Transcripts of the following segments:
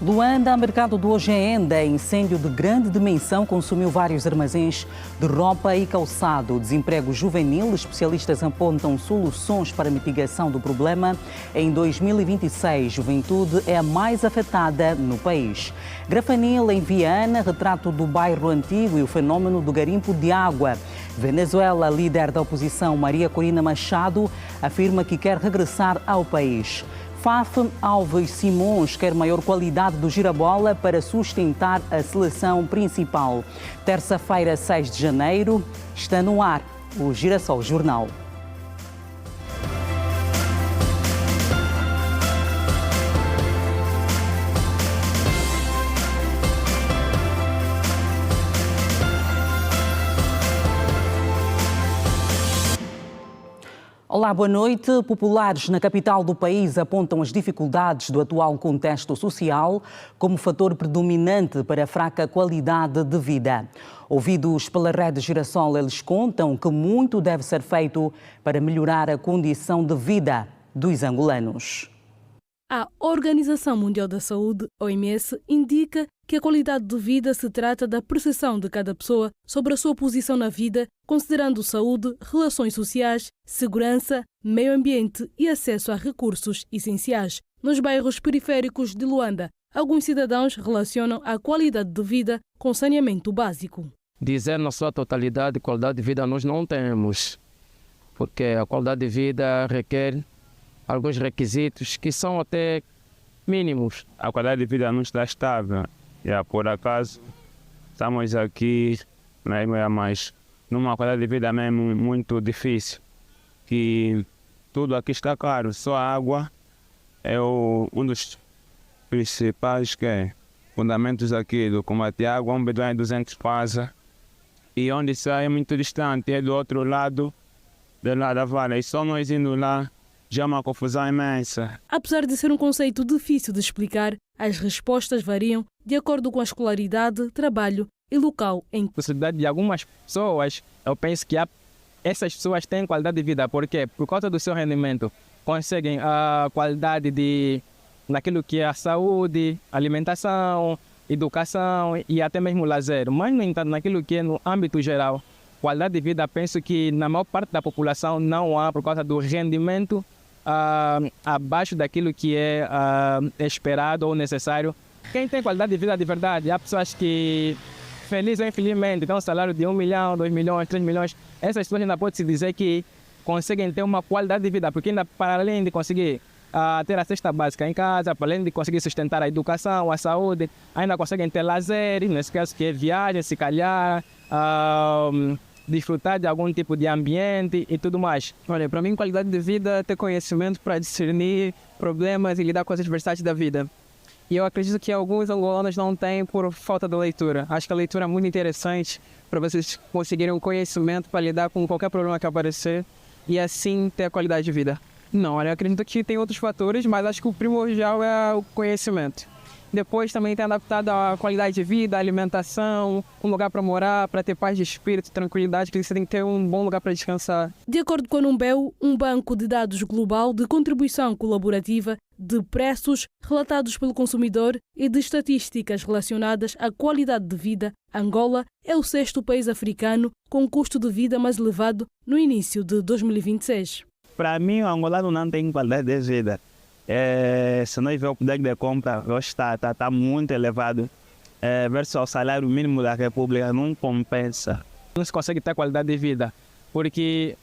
Luanda, mercado do Ojenda, incêndio de grande dimensão consumiu vários armazéns de roupa e calçado. Desemprego juvenil, especialistas apontam soluções para a mitigação do problema. Em 2026, juventude é a mais afetada no país. Grafanil, em Viana, retrato do bairro antigo e o fenômeno do garimpo de água. Venezuela, líder da oposição Maria Corina Machado, afirma que quer regressar ao país. Faf Alves Simões quer maior qualidade do girabola para sustentar a seleção principal. Terça-feira, 6 de janeiro, está no ar o Girassol Jornal. Olá, boa noite. Populares na capital do país apontam as dificuldades do atual contexto social como fator predominante para a fraca qualidade de vida. Ouvidos pela Rede Girassol, eles contam que muito deve ser feito para melhorar a condição de vida dos angolanos. A Organização Mundial da Saúde, OMS, indica que a qualidade de vida se trata da percepção de cada pessoa sobre a sua posição na vida, considerando saúde, relações sociais, segurança, meio ambiente e acesso a recursos essenciais. Nos bairros periféricos de Luanda, alguns cidadãos relacionam a qualidade de vida com saneamento básico. Dizer na sua totalidade qualidade de vida nós não temos, porque a qualidade de vida requer alguns requisitos que são até mínimos. A qualidade de vida não está estável. Por acaso, estamos aqui, mas numa qualidade de vida mesmo muito difícil. Que tudo aqui está caro, só a água é um dos principais fundamentos aqui do combate à água. Um bidão é 200 pasa e onde sai é muito distante, é do outro lado da vale. E só nós indo lá já é uma confusão imensa. Apesar de ser um conceito difícil de explicar, as respostas variam de acordo com a escolaridade, trabalho e local em que. A possibilidade de algumas pessoas, eu penso que essas pessoas têm qualidade de vida. Por quê? Por causa do seu rendimento, conseguem a qualidade naquilo que é a saúde, alimentação, educação e até mesmo lazer. Mas, no entanto, naquilo que é no âmbito geral, qualidade de vida, penso que na maior parte da população não há por causa do rendimento abaixo daquilo que é esperado ou necessário. Quem tem qualidade de vida de verdade, há pessoas que, feliz ou infelizmente, têm um salário de 1 milhão, 2 milhões, 3 milhões. Essas pessoas ainda pode-se dizer que conseguem ter uma qualidade de vida, porque ainda para além de conseguir ter a cesta básica em casa, para além de conseguir sustentar a educação, a saúde, ainda conseguem ter lazer, nesse caso que é viagem, se calhar, desfrutar de algum tipo de ambiente e tudo mais. Olha, para mim qualidade de vida é ter conhecimento para discernir problemas e lidar com as adversidades da vida. E eu acredito que alguns angolanos não têm por falta de leitura. Acho que a leitura é muito interessante para vocês conseguirem um conhecimento para lidar com qualquer problema que aparecer e assim ter a qualidade de vida. Não, olha, eu acredito que tem outros fatores, mas acho que o primordial é o conhecimento. Depois também tem adaptado a qualidade de vida, a alimentação, um lugar para morar, para ter paz de espírito, tranquilidade, que você tem que ter um bom lugar para descansar. De acordo com a Numbeo, um banco de dados global de contribuição colaborativa, de preços relatados pelo consumidor e de estatísticas relacionadas à qualidade de vida, Angola é o 6º país africano com custo de vida mais elevado no início de 2026. Para mim, o angolano não tem qualidade de vida. Se nós vemos o poder de compra, hoje está muito elevado. Versus ao salário mínimo da República, não compensa. Não se consegue ter qualidade de vida, porque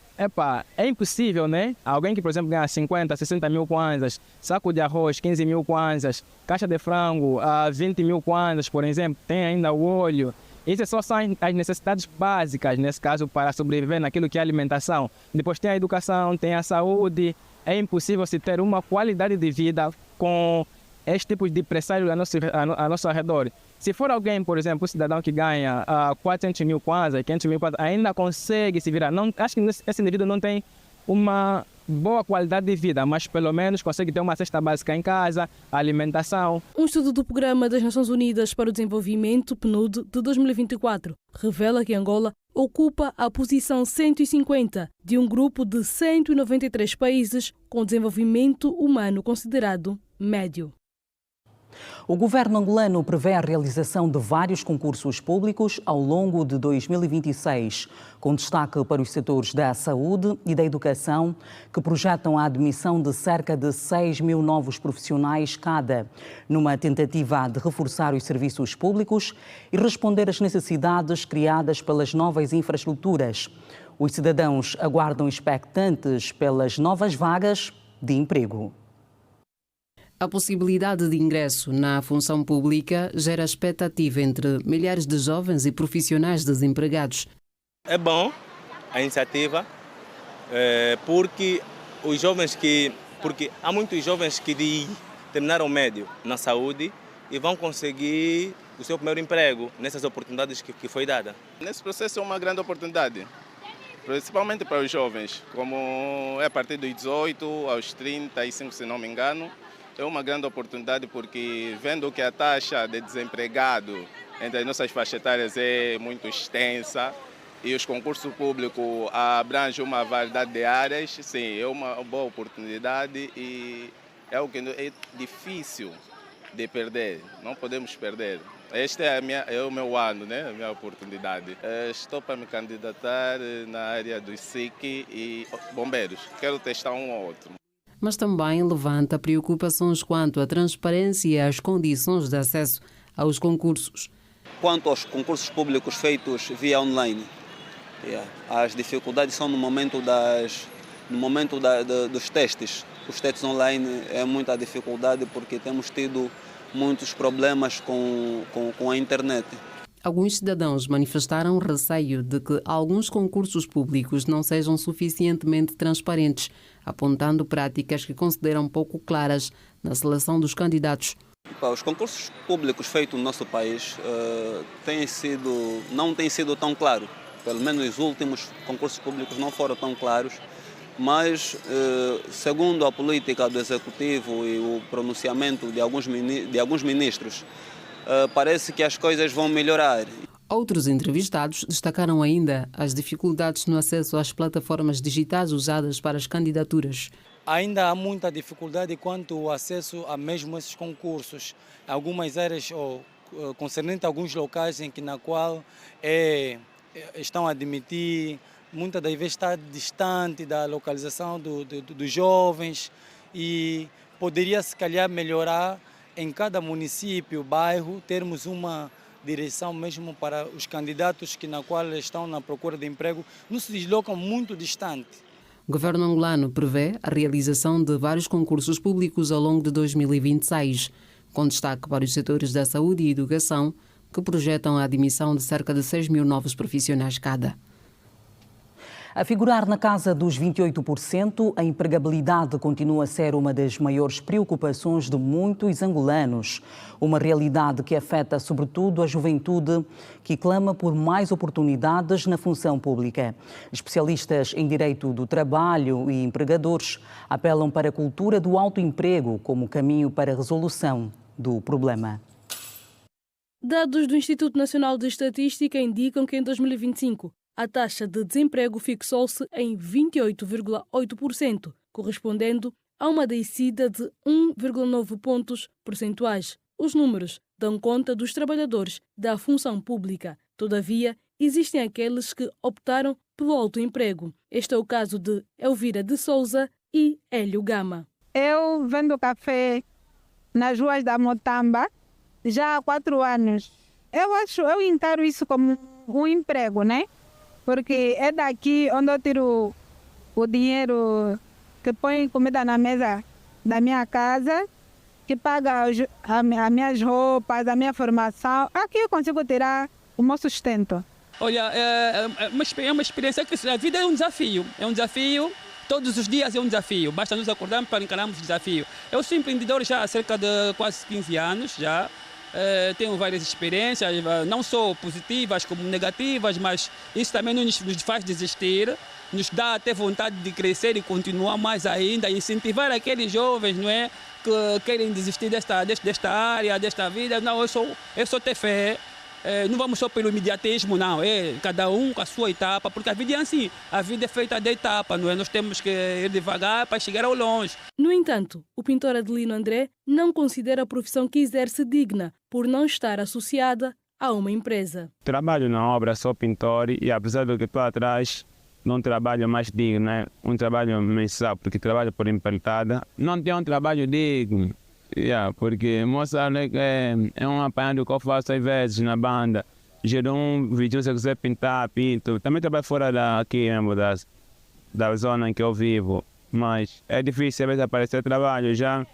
é impossível, né? Alguém que, por exemplo, ganha 50, 60 mil kwanzas, saco de arroz, 15 mil kwanzas, caixa de frango, 20 mil kwanzas, por exemplo, tem ainda o óleo. Essas só são as necessidades básicas, nesse caso, para sobreviver naquilo que é a alimentação. Depois tem a educação, tem a saúde. É impossível se ter uma qualidade de vida com este tipo de pressário a nosso redor. Se for alguém, por exemplo, um cidadão que ganha 400 mil kwanzas, 500 mil kwanzas, ainda consegue se virar. Não, acho que esse indivíduo não tem uma boa qualidade de vida, mas pelo menos consegue ter uma cesta básica em casa, alimentação. Um estudo do Programa das Nações Unidas para o Desenvolvimento, PNUD, de 2024, revela que Angola ocupa a posição 150 de um grupo de 193 países com desenvolvimento humano considerado médio. O governo angolano prevê a realização de vários concursos públicos ao longo de 2026, com destaque para os setores da saúde e da educação, que projetam a admissão de cerca de 6 mil novos profissionais cada, numa tentativa de reforçar os serviços públicos e responder às necessidades criadas pelas novas infraestruturas. Os cidadãos aguardam expectantes pelas novas vagas de emprego. A possibilidade de ingresso na função pública gera expectativa entre milhares de jovens e profissionais desempregados. É bom a iniciativa, porque há muitos jovens que terminaram o médio na saúde e vão conseguir o seu primeiro emprego nessas oportunidades que foi dada. Nesse processo é uma grande oportunidade, principalmente para os jovens, como é a partir dos 18 aos 35, se não me engano. É uma grande oportunidade porque, vendo que a taxa de desempregado entre as nossas faixas etárias é muito extensa e os concursos públicos abrangem uma variedade de áreas, sim, é uma boa oportunidade e é algo que é difícil de perder, não podemos perder. Este é o meu ano, né? A minha oportunidade. Estou para me candidatar na área dos SIC e bombeiros. Quero testar um ou outro. Mas também levanta preocupações quanto à transparência e às condições de acesso aos concursos. Quanto aos concursos públicos feitos via online, as dificuldades são no momento dos testes. Os testes online é muita dificuldade porque temos tido muitos problemas com a internet. Alguns cidadãos manifestaram receio de que alguns concursos públicos não sejam suficientemente transparentes, apontando práticas que consideram pouco claras na seleção dos candidatos. Os concursos públicos feitos no nosso país não têm sido tão claros. Pelo menos os últimos concursos públicos não foram tão claros, mas segundo a política do Executivo e o pronunciamento de alguns ministros, parece que as coisas vão melhorar. Outros entrevistados destacaram ainda as dificuldades no acesso às plataformas digitais usadas para as candidaturas. Ainda há muita dificuldade quanto ao acesso a mesmo esses concursos. Algumas áreas, concernente a alguns locais na qual estão a admitir, muitas das vezes está distante da localização dos jovens e poderia se calhar melhorar em cada município, bairro, termos uma direção mesmo para os candidatos na qual estão na procura de emprego, não se deslocam muito distante. O governo angolano prevê a realização de vários concursos públicos ao longo de 2026, com destaque para os setores da saúde e educação, que projetam a admissão de cerca de 6 mil novos profissionais cada. A figurar na casa dos 28%, a empregabilidade continua a ser uma das maiores preocupações de muitos angolanos. Uma realidade que afeta sobretudo a juventude, que clama por mais oportunidades na função pública. Especialistas em direito do trabalho e empregadores apelam para a cultura do autoemprego como caminho para a resolução do problema. Dados do Instituto Nacional de Estatística indicam que em 2025 a taxa de desemprego fixou-se em 28,8%, correspondendo a uma descida de 1,9 pontos percentuais. Os números dão conta dos trabalhadores da função pública. Todavia, existem aqueles que optaram pelo autoemprego. Este é o caso de Elvira de Souza e Hélio Gama. Eu vendo café nas ruas da Motamba já há 4 anos. Eu encaro isso como um emprego, né? Porque é daqui onde eu tiro o dinheiro que põe comida na mesa da minha casa, que paga as minhas roupas, a minha formação. Aqui eu consigo tirar o meu sustento. Olha, é uma experiência que a vida é um desafio. É um desafio, todos os dias é um desafio. Basta nos acordarmos para encararmos o desafio. Eu sou empreendedor já há cerca de quase 15 anos já. Tenho várias experiências, não só positivas como negativas, mas isso também não nos faz desistir, nos dá até vontade de crescer e continuar mais ainda, incentivar aqueles jovens, não é, que querem desistir desta área, desta vida. Não, eu só ter fé não vamos só pelo imediatismo, não. É cada um com a sua etapa, porque a vida é assim. A vida é feita de etapa, não é? Nós temos que ir devagar para chegar ao longe. No entanto, o pintor Adelino André não considera a profissão que exerce digna por não estar associada a uma empresa. Trabalho na obra, sou pintor e apesar do que estou atrás, não trabalho mais digno, né? Um trabalho mensal, porque trabalho por empreitada. Não tem um trabalho digno, porque mostrar é um apanhado que eu faço às vezes na banda. Gero um vídeo, se eu quiser pintar, pinto. Também trabalho fora daqui mesmo, da zona em que eu vivo. Mas é difícil às vezes aparecer trabalho já.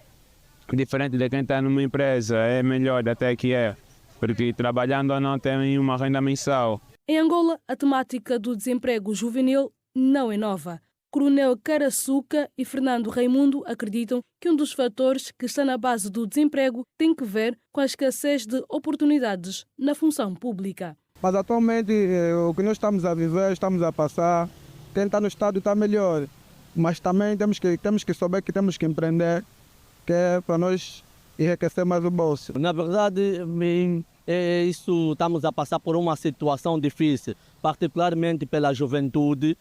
Diferente de quem está numa empresa, é melhor até que é. Porque trabalhando não tem uma renda mensal. Em Angola, a temática do desemprego juvenil não é nova. Coronel Caraçuca e Fernando Raimundo acreditam que um dos fatores que está na base do desemprego tem que ver com a escassez de oportunidades na função pública. Mas atualmente o que nós estamos a viver, estamos a passar, quem está no Estado está melhor. Mas também temos que saber que temos que empreender, que é para nós enriquecer mais o bolso. Na verdade, isso estamos a passar por uma situação difícil, particularmente pela juventude,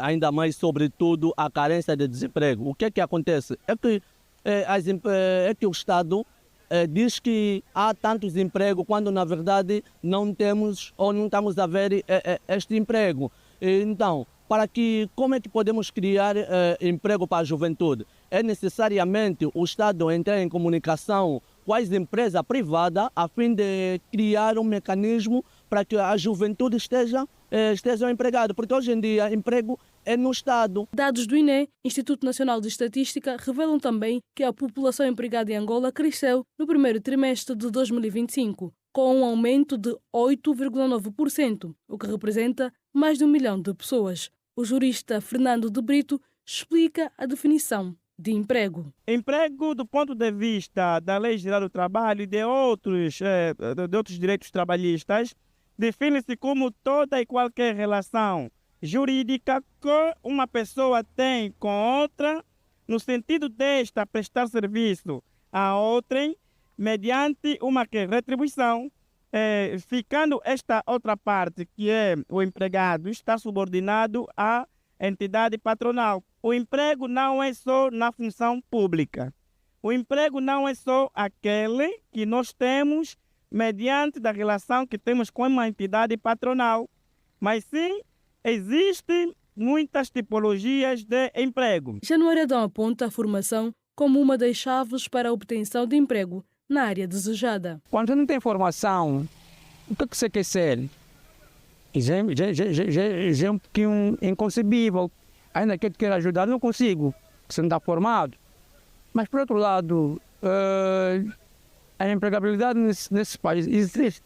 ainda mais, sobretudo, a carência de desemprego. O que é que acontece? É que o Estado diz que há tantos empregos quando, na verdade, não temos ou não estamos a ver este emprego. Então, como é que podemos criar emprego para a juventude? É necessariamente o Estado entrar em comunicação com as empresas privadas a fim de criar um mecanismo para que a juventude esteja empregada, porque hoje em dia emprego é no Estado. Dados do INE, Instituto Nacional de Estatística, revelam também que a população empregada em Angola cresceu no primeiro trimestre de 2025, com um aumento de 8,9%, o que representa mais de 1 milhão de pessoas. O jurista Fernando de Brito explica a definição de emprego. Emprego, do ponto de vista da Lei Geral do Trabalho e de outros direitos trabalhistas, define-se como toda e qualquer relação jurídica que uma pessoa tem com outra, no sentido desta prestar serviço a outrem, mediante uma retribuição, ficando esta outra parte, que é o empregado, está subordinado à entidade patronal. O emprego não é só na função pública. O emprego não é só aquele que nós temos mediante da relação que temos com uma entidade patronal, mas sim existem muitas tipologias de emprego. Januário Adão aponta a formação como uma das chaves para a obtenção de emprego na área desejada. Quando não tem formação, o que você quer ser? Já é um pouquinho inconcebível. Ainda que eu queira ajudar, não consigo, você não está formado. Mas, por outro lado, a empregabilidade nesse país existe.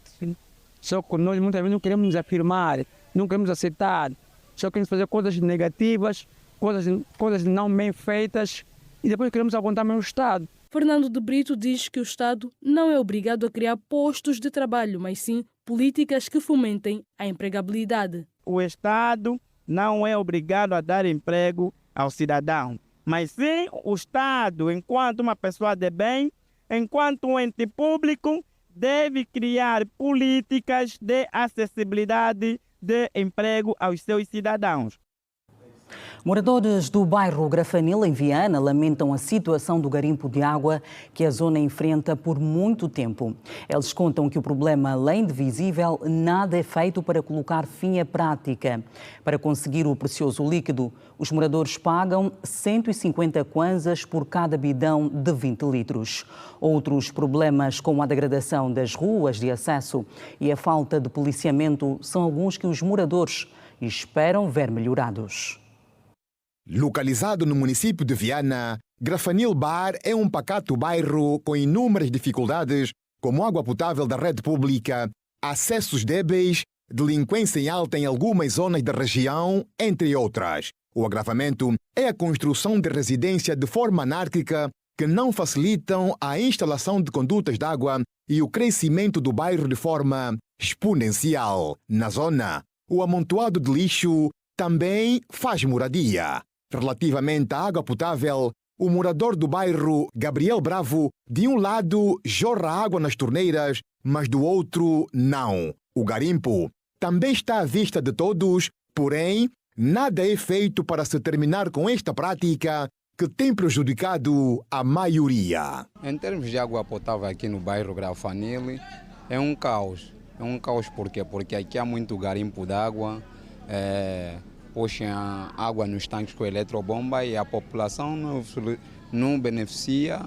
Só que nós muitas vezes não queremos nos afirmar, não queremos aceitar. Só queremos fazer coisas negativas, coisas não bem feitas, e depois queremos apontar mesmo o Estado. Fernando de Brito diz que o Estado não é obrigado a criar postos de trabalho, mas sim políticas que fomentem a empregabilidade. O Estado não é obrigado a dar emprego ao cidadão, mas sim o Estado, enquanto uma pessoa de bem, enquanto um ente público, deve criar políticas de acessibilidade de emprego aos seus cidadãos. Moradores do bairro Grafanil, em Viana, lamentam a situação do garimpo de água que a zona enfrenta por muito tempo. Eles contam que o problema, além de visível, nada é feito para colocar fim à prática. Para conseguir o precioso líquido, os moradores pagam 150 kwanzas por cada bidão de 20 litros. Outros problemas, como a degradação das ruas de acesso e a falta de policiamento, são alguns que os moradores esperam ver melhorados. Localizado no município de Viana, Grafanil Bar é um pacato bairro com inúmeras dificuldades, como água potável da rede pública, acessos débeis, delinquência em alta em algumas zonas da região, entre outras. O agravamento é a construção de residência de forma anárquica que não facilitam a instalação de condutas de água e o crescimento do bairro de forma exponencial. Na zona, o amontoado de lixo também faz moradia. Relativamente à água potável, o morador do bairro, Gabriel Bravo, de um lado jorra água nas torneiras mas do outro não. O garimpo também está à vista de todos, porém, nada é feito para se terminar com esta prática que tem prejudicado a maioria. Em termos de água potável aqui no bairro Grafanil, é um caos. É um caos por quê? Porque aqui há muito garimpo d'água, puxam água nos tanques com eletrobomba e a população não beneficia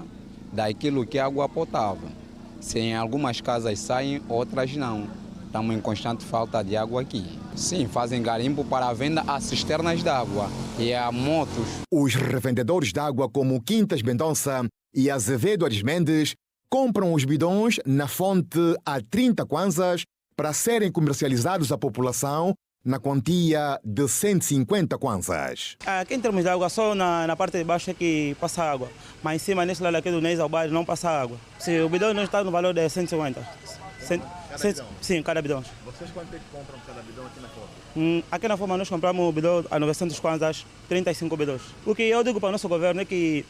daquilo que é água potável. Se em algumas casas saem, outras não. Estamos em constante falta de água aqui. Sim, fazem garimpo para a venda a cisternas de água e a motos. Os revendedores de água como Quintas Mendonça e Azevedo Ares Mendes compram os bidões na fonte a 30 kwanzas para serem comercializados à população na quantia de 150 kwanzas. Aqui em termos de água, só na parte de baixo é que passa água, mas em cima, nesse lado aqui do Neis ao bairro, não passa água. Se o bidão não está no valor de 150. Sim, cada bidão. Vocês quanto é que compram cada bidão aqui na Forma? Aqui na Forma nós compramos o bidão a 900 kwanzas, 35 bidões. O que eu digo para o nosso governo é que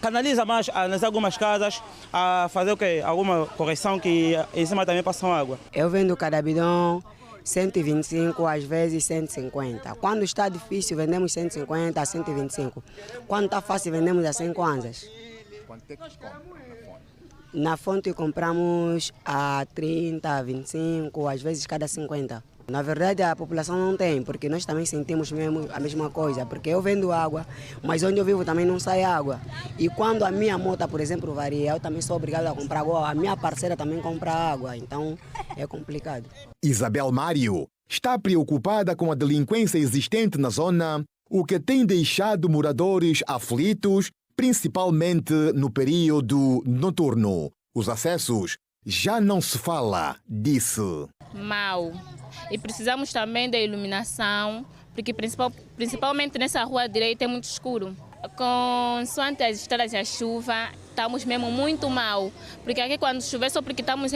canaliza mais nas algumas casas a fazer o quê? Alguma correção que em cima também passam água. Eu vendo cada bidão 125, às vezes 150. Quando está difícil, vendemos 150 a 125. Quando está fácil, vendemos a 100 kwanzas. Quanto é que compram na fonte? Na fonte compramos a 30, a 25, às vezes cada 50. Na verdade, a população não tem, porque nós também sentimos mesmo a mesma coisa. Porque eu vendo água, mas onde eu vivo também não sai água. E quando a minha moto, por exemplo, varia, eu também sou obrigado a comprar água. A minha parceira também compra água, então é complicado. Isabel Mário está preocupada com a delinquência existente na zona, o que tem deixado moradores aflitos, principalmente no período noturno. Os acessos já não se fala, disse. Mal. E precisamos também da iluminação, porque principalmente nessa rua direita é muito escuro. Consoante as estrelas e a chuva, estamos mesmo muito mal. Porque aqui quando chover, só porque estamos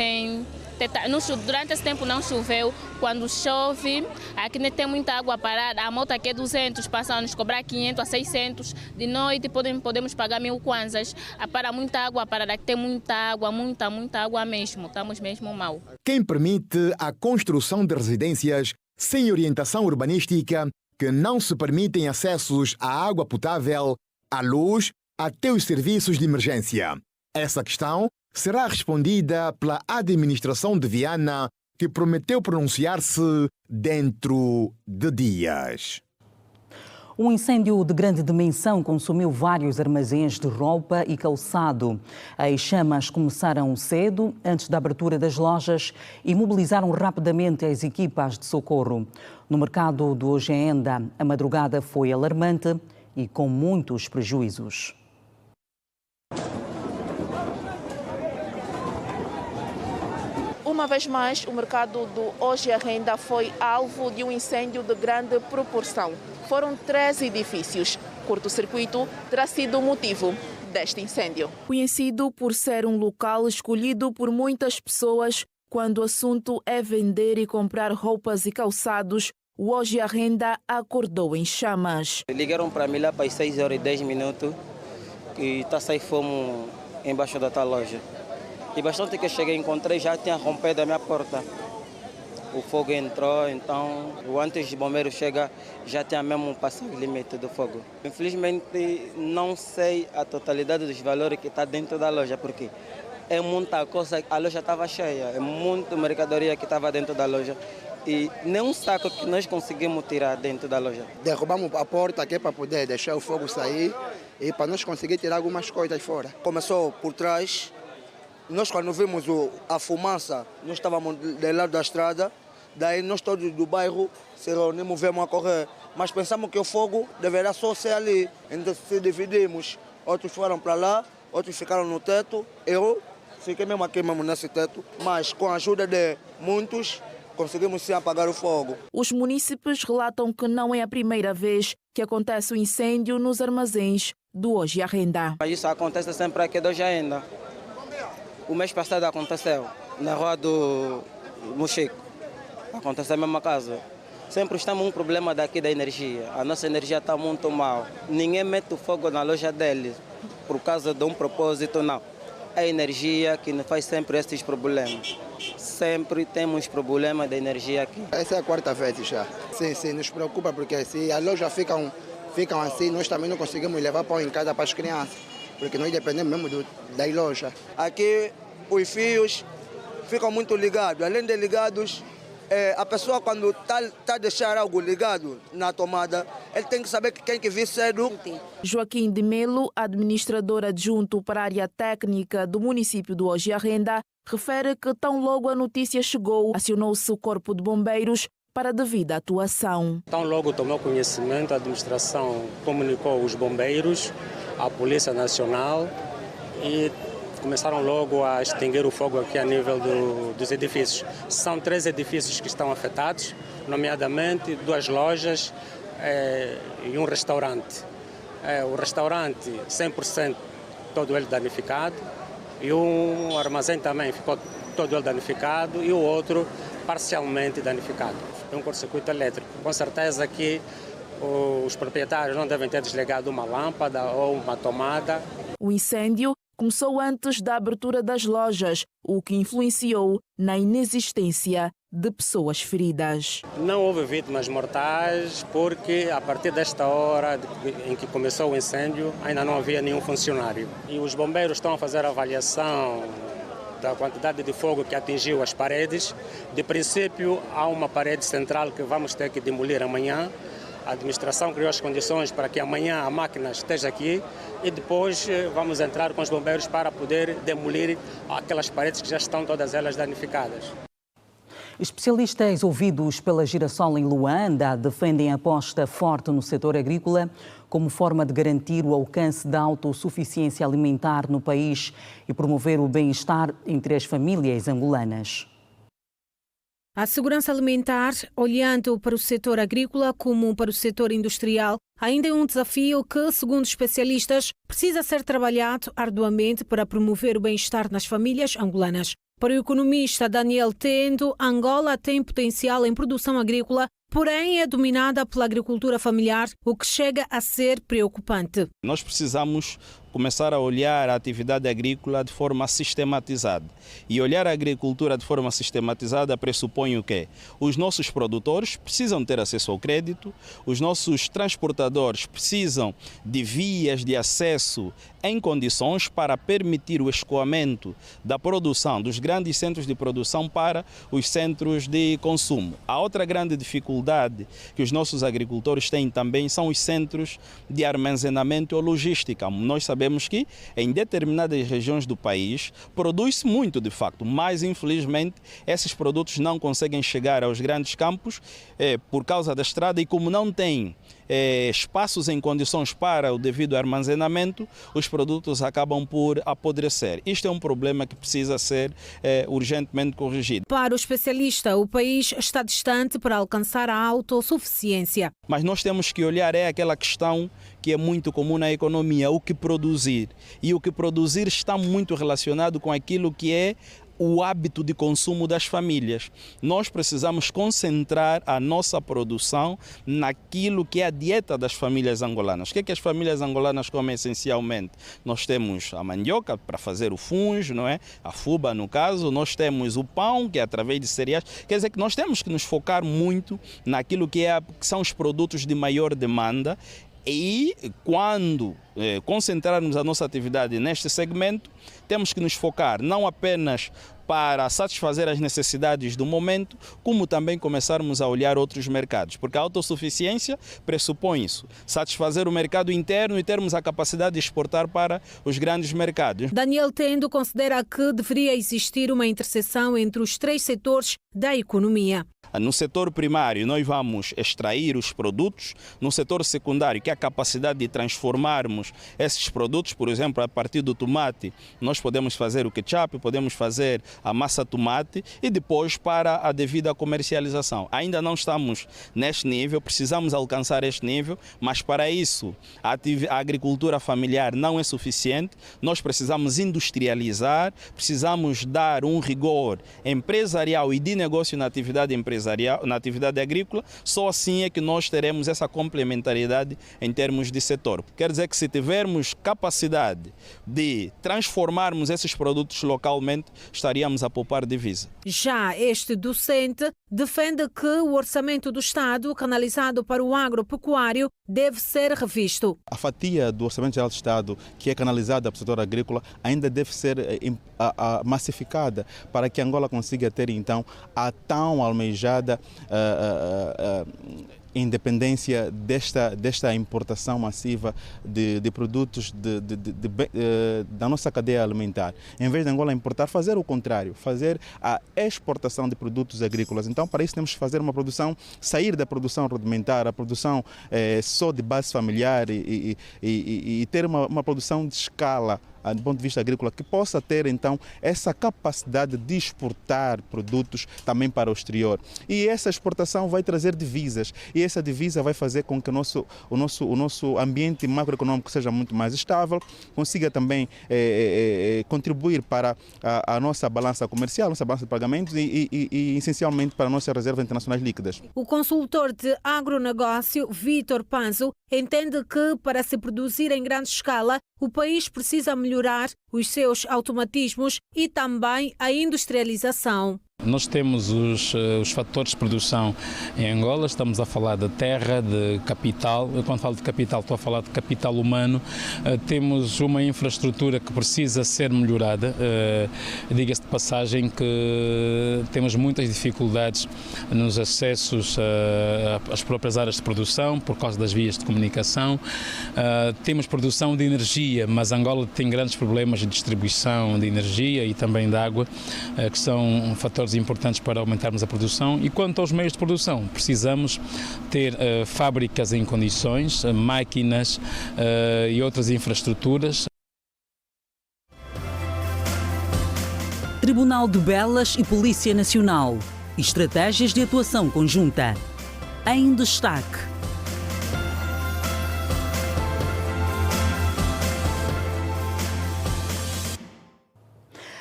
durante esse tempo não choveu. Quando chove, aqui não tem muita água parada. A moto aqui é 200, passam a nos cobrar 500 a 600. De noite podemos pagar 1000 kwanzas. Para muita água parada, aqui tem muita água, muita água mesmo. Estamos mesmo mal. Quem permite a construção de residências sem orientação urbanística, que não se permitem acessos à água potável, à luz, até os serviços de emergência. Essa questão será respondida pela administração de Viana, que prometeu pronunciar-se dentro de dias. Um incêndio de grande dimensão consumiu vários armazéns de roupa e calçado. As chamas começaram cedo, antes da abertura das lojas, e mobilizaram rapidamente as equipas de socorro. No mercado do Hoje Ainda, a madrugada foi alarmante e com muitos prejuízos. Uma vez mais, o mercado do Hoje Ainda foi alvo de um incêndio de grande proporção. Foram 3 edifícios. Curto-circuito terá sido o motivo deste incêndio. Conhecido por ser um local escolhido por muitas pessoas quando o assunto é vender e comprar roupas e calçados, o Hoje Ainda acordou em chamas. Ligaram para mim lá para as 6h10 e está sair fogo embaixo da tal loja. E bastante que eu cheguei, encontrei, já tinha rompido a minha porta. O fogo entrou, então, antes de bombeiro chegar, já tinha mesmo passado o limite do fogo. Infelizmente, não sei a totalidade dos valores que está dentro da loja, porque é muita coisa, a loja estava cheia, é muita mercadoria que estava dentro da loja. E nenhum saco que nós conseguimos tirar dentro da loja. Derrubamos a porta aqui para poder deixar o fogo sair e para nós conseguir tirar algumas coisas fora. Começou por trás. Nós, quando vimos a fumaça, nós estávamos do lado da estrada, daí nós todos do bairro se reunimos, viemos a correr. Mas pensamos que o fogo deveria só ser ali. Então se dividimos. Outros foram para lá, outros ficaram no teto. Eu fiquei mesmo aqui mesmo nesse teto, mas com a ajuda de muitos, conseguimos sim apagar o fogo. Os munícipes relatam que não é a primeira vez que acontece o incêndio nos armazéns do Hoje Ainda. Isso acontece sempre aqui do Hoje Ainda. O mês passado aconteceu, na rua do Mochico. Aconteceu a mesma casa. Sempre estamos um problema daqui da energia. A nossa energia está muito mal. Ninguém mete o fogo na loja deles por causa de um propósito, não. É a energia que nos faz sempre esses problemas. sempre temos problema de energia aqui. Essa é a quarta vez já. Sim, nos preocupa porque se as lojas ficam assim, nós também não conseguimos levar pão em casa para as crianças, porque nós dependemos mesmo das lojas. Aqui os fios ficam muito ligados, além de ligados, a pessoa quando está a deixar algo ligado na tomada, ele tem que saber que tem que vir cedo. Joaquim de Melo, administrador adjunto para a área técnica do município do Hoje à Renda, refere que tão logo a notícia chegou, acionou-se o Corpo de Bombeiros para a devida atuação. Tão logo tomou conhecimento, a administração comunicou os bombeiros, a Polícia Nacional e começaram logo a extinguir o fogo aqui a nível dos edifícios. São 3 edifícios que estão afetados, nomeadamente 2 lojas e um restaurante. O restaurante 100% todo ele danificado e um armazém também ficou todo ele danificado e o outro parcialmente danificado. É um curto-circuito elétrico. Com certeza que os proprietários não devem ter desligado uma lâmpada ou uma tomada. O incêndio começou antes da abertura das lojas, o que influenciou na inexistência de pessoas feridas. Não houve vítimas mortais porque a partir desta hora em que começou o incêndio ainda não havia nenhum funcionário. E os bombeiros estão a fazer a avaliação da quantidade de fogo que atingiu as paredes. De princípio, há uma parede central que vamos ter que demolir amanhã. A administração criou as condições para que amanhã a máquina esteja aqui e depois vamos entrar com os bombeiros para poder demolir aquelas paredes que já estão todas elas danificadas. Especialistas ouvidos pela Girassol em Luanda defendem a aposta forte no setor agrícola como forma de garantir o alcance da autossuficiência alimentar no país e promover o bem-estar entre as famílias angolanas. A segurança alimentar, olhando para o setor agrícola como para o setor industrial, ainda é um desafio que, segundo especialistas, precisa ser trabalhado arduamente para promover o bem-estar nas famílias angolanas. Para o economista Daniel Tendo, Angola tem potencial em produção agrícola, porém é dominada pela agricultura familiar, o que chega a ser preocupante. Nós precisamos começar a olhar a atividade agrícola de forma sistematizada. E olhar a agricultura de forma sistematizada pressupõe o quê? Os nossos produtores precisam ter acesso ao crédito, os nossos transportadores precisam de vias de acesso em condições para permitir o escoamento da produção dos grandes centros de produção para os centros de consumo. A outra grande dificuldade que os nossos agricultores têm também são os centros de armazenamento ou logística. Nós sabemos que em determinadas regiões do país produz-se muito de facto, mas infelizmente esses produtos não conseguem chegar aos grandes campos por causa da estrada e como não têm espaços em condições para o devido armazenamento, os produtos acabam por apodrecer. Isto é um problema que precisa ser urgentemente corrigido. Para o especialista, o país está distante para alcançar a autossuficiência. Mas nós temos que olhar aquela questão que é muito comum na economia, o que produzir. E o que produzir está muito relacionado com aquilo que é o hábito de consumo das famílias. Nós precisamos concentrar a nossa produção naquilo que é a dieta das famílias angolanas. O que é que as famílias angolanas comem essencialmente? Nós temos a mandioca para fazer o fungo, não é? A fuba no caso, nós temos o pão, que é através de cereais. Quer dizer que nós temos que nos focar muito naquilo que são os produtos de maior demanda. E quando concentrarmos a nossa atividade neste segmento, temos que nos focar não apenas para satisfazer as necessidades do momento, como também começarmos a olhar outros mercados, porque a autossuficiência pressupõe isso, satisfazer o mercado interno e termos a capacidade de exportar para os grandes mercados. Daniel Tendo considera que deveria existir uma interseção entre os 3 setores da economia. No setor primário, nós vamos extrair os produtos. No setor secundário, que é a capacidade de transformarmos esses produtos, por exemplo, a partir do tomate, nós podemos fazer o ketchup, podemos fazer a massa tomate e depois para a devida comercialização. Ainda não estamos neste nível, precisamos alcançar este nível, mas para isso a agricultura familiar não é suficiente. Nós precisamos industrializar, precisamos dar um rigor empresarial e de negócio na atividade empresarial, na atividade agrícola. Só assim é que nós teremos essa complementariedade em termos de setor. Quer dizer que se tivermos capacidade de transformarmos esses produtos localmente, estaríamos a poupar divisa. Já este docente defende que o orçamento do Estado, canalizado para o agropecuário, deve ser revisto. A fatia do Orçamento Geral do Estado, que é canalizada para o setor agrícola, ainda deve ser massificada para que Angola consiga ter, então, a tão almejada independência desta importação massiva de produtos da nossa cadeia alimentar. Em vez de Angola importar, fazer o contrário, fazer a exportação de produtos agrícolas. Então, para isso temos que fazer uma produção, sair da produção rudimentar, a produção só de base familiar e ter uma produção de escala do ponto de vista agrícola, que possa ter então essa capacidade de exportar produtos também para o exterior. E essa exportação vai trazer divisas, e essa divisa vai fazer com que o nosso ambiente macroeconômico seja muito mais estável, consiga também contribuir para a nossa balança comercial, nossa balança de pagamentos e essencialmente para a nossa reserva internacionais líquidas. O consultor de agronegócio, Vítor Panzo, entende que para se produzir em grande escala, o país precisa melhorar os seus automatismos e também a industrialização. Nós temos os fatores de produção em Angola, estamos a falar de terra, de capital. Quando falo de capital, estou a falar de capital humano. Temos uma infraestrutura que precisa ser melhorada. Diga-se de passagem que temos muitas dificuldades nos acessos às próprias áreas de produção por causa das vias de comunicação. Temos produção de energia, mas Angola tem grandes problemas de distribuição de energia e também de água, que são fatores importantes para aumentarmos a produção. E quanto aos meios de produção, precisamos ter fábricas em condições, máquinas e outras infraestruturas. Tribunal de Belas e Polícia Nacional. Estratégias de atuação conjunta. Em destaque.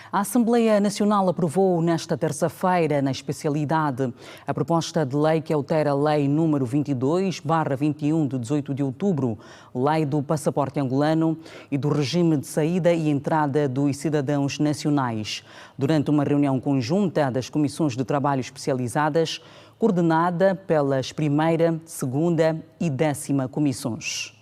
A Assembleia Nacional aprovou nesta terça-feira, na especialidade, a proposta de lei que altera a Lei número 22/21 de 18 de outubro, Lei do Passaporte Angolano e do Regime de Saída e Entrada dos Cidadãos Nacionais, durante uma reunião conjunta das Comissões de Trabalho Especializadas, coordenada pelas 1ª, 2ª e 10ª Comissões.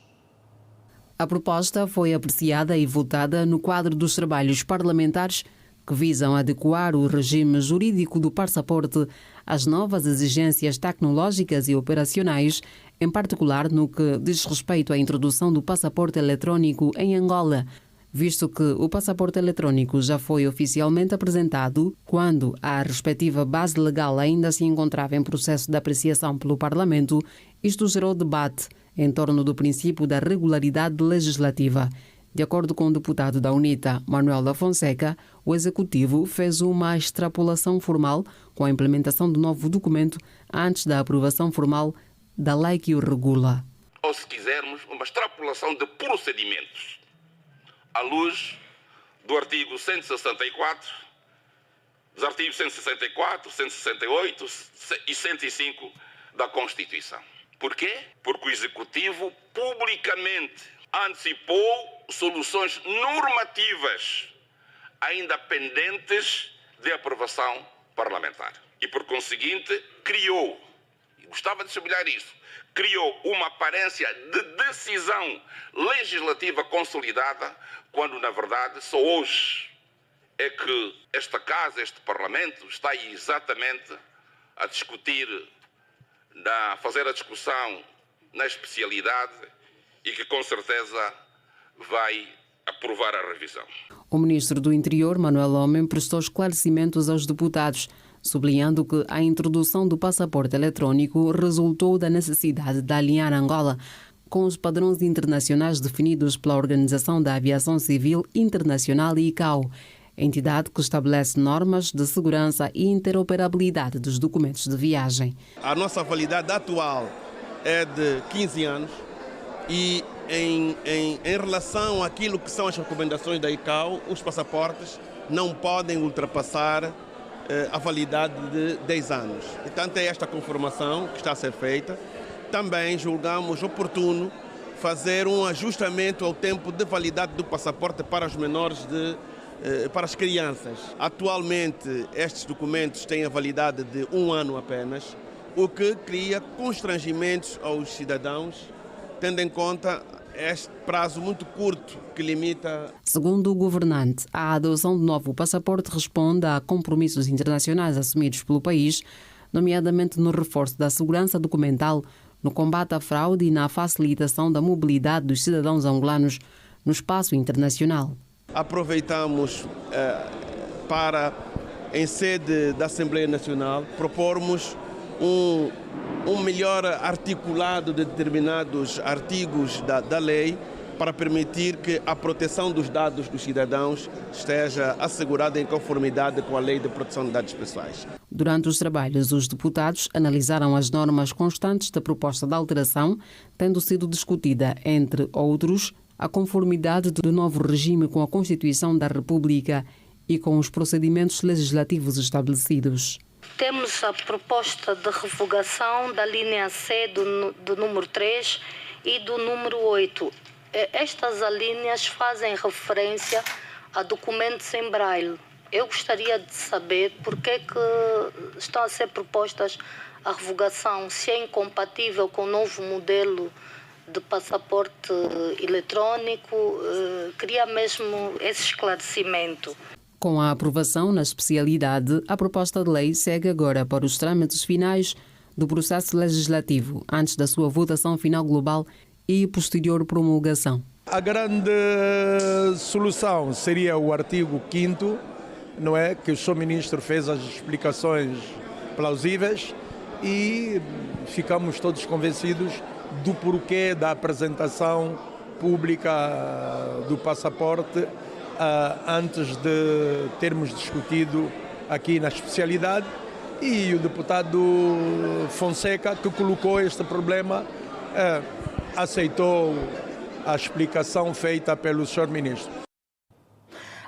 A proposta foi apreciada e votada no quadro dos trabalhos parlamentares que visam adequar o regime jurídico do passaporte às novas exigências tecnológicas e operacionais, em particular no que diz respeito à introdução do passaporte eletrónico em Angola, visto que o passaporte eletrónico já foi oficialmente apresentado quando a respectiva base legal ainda se encontrava em processo de apreciação pelo Parlamento. Isto gerou debate em torno do princípio da regularidade legislativa. De acordo com o deputado da UNITA, Manuel da Fonseca, o Executivo fez uma extrapolação formal com a implementação do novo documento antes da aprovação formal da lei que o regula. Ou, se quisermos, uma extrapolação de procedimentos, à luz do artigo 164, dos artigos 164, 168 e 105 da Constituição. Por quê? Porque o Executivo publicamente antecipou soluções normativas ainda pendentes de aprovação parlamentar. E, por conseguinte, criou, e gostava de sublinhar isso, criou uma aparência de decisão legislativa consolidada, quando, na verdade, só hoje é que esta Casa, este Parlamento, está aí exatamente a discutir, a fazer a discussão na especialidade e que, com certeza, vai aprovar a revisão. O ministro do Interior, Manuel Homem, prestou esclarecimentos aos deputados, sublinhando que a introdução do passaporte eletrónico resultou da necessidade de alinhar Angola com os padrões internacionais definidos pela Organização da Aviação Civil Internacional ICAO, entidade que estabelece normas de segurança e interoperabilidade dos documentos de viagem. A nossa validade atual é de 15 anos e em relação àquilo que são as recomendações da ICAO, os passaportes não podem ultrapassar a validade de 10 anos. Portanto, é esta conformação que está a ser feita. Também julgamos oportuno fazer um ajustamento ao tempo de validade do passaporte para os menores para as crianças. Atualmente, estes documentos têm a validade de 1 ano apenas, o que cria constrangimentos aos cidadãos, tendo em conta este prazo muito curto que limita. Segundo o governante, a adoção do novo passaporte responde a compromissos internacionais assumidos pelo país, nomeadamente no reforço da segurança documental, no combate à fraude e na facilitação da mobilidade dos cidadãos angolanos no espaço internacional. Aproveitamos para, em sede da Assembleia Nacional, propormos um melhor articulado de determinados artigos da lei para permitir que a proteção dos dados dos cidadãos esteja assegurada em conformidade com a Lei de Proteção de Dados Pessoais. Durante os trabalhos, os deputados analisaram as normas constantes da proposta de alteração, tendo sido discutida, entre outros, a conformidade do novo regime com a Constituição da República e com os procedimentos legislativos estabelecidos. Temos a proposta de revogação da linha C do número 3 e do número 8. Estas alíneas fazem referência a documentos em braille. Eu gostaria de saber por que estão a ser propostas a revogação, se é incompatível com o novo modelo de passaporte eletrónico. Queria mesmo esse esclarecimento. Com a aprovação na especialidade, a proposta de lei segue agora para os trâmites finais do processo legislativo, antes da sua votação final global e posterior promulgação. A grande solução seria o artigo 5º, não é? Que o Sr. Ministro fez as explicações plausíveis e ficamos todos convencidos do porquê da apresentação pública do passaporte antes de termos discutido aqui na especialidade, e o deputado Fonseca, que colocou este problema, aceitou a explicação feita pelo Sr. Ministro.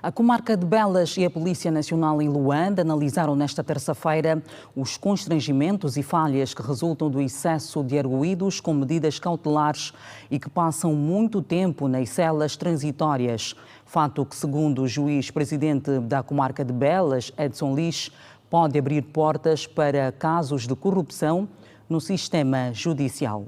A comarca de Belas e a Polícia Nacional em Luanda analisaram nesta terça-feira os constrangimentos e falhas que resultam do excesso de arguidos com medidas cautelares e que passam muito tempo nas celas transitórias. Fato que, segundo o juiz-presidente da comarca de Belas, Edson Lix, pode abrir portas para casos de corrupção no sistema judicial.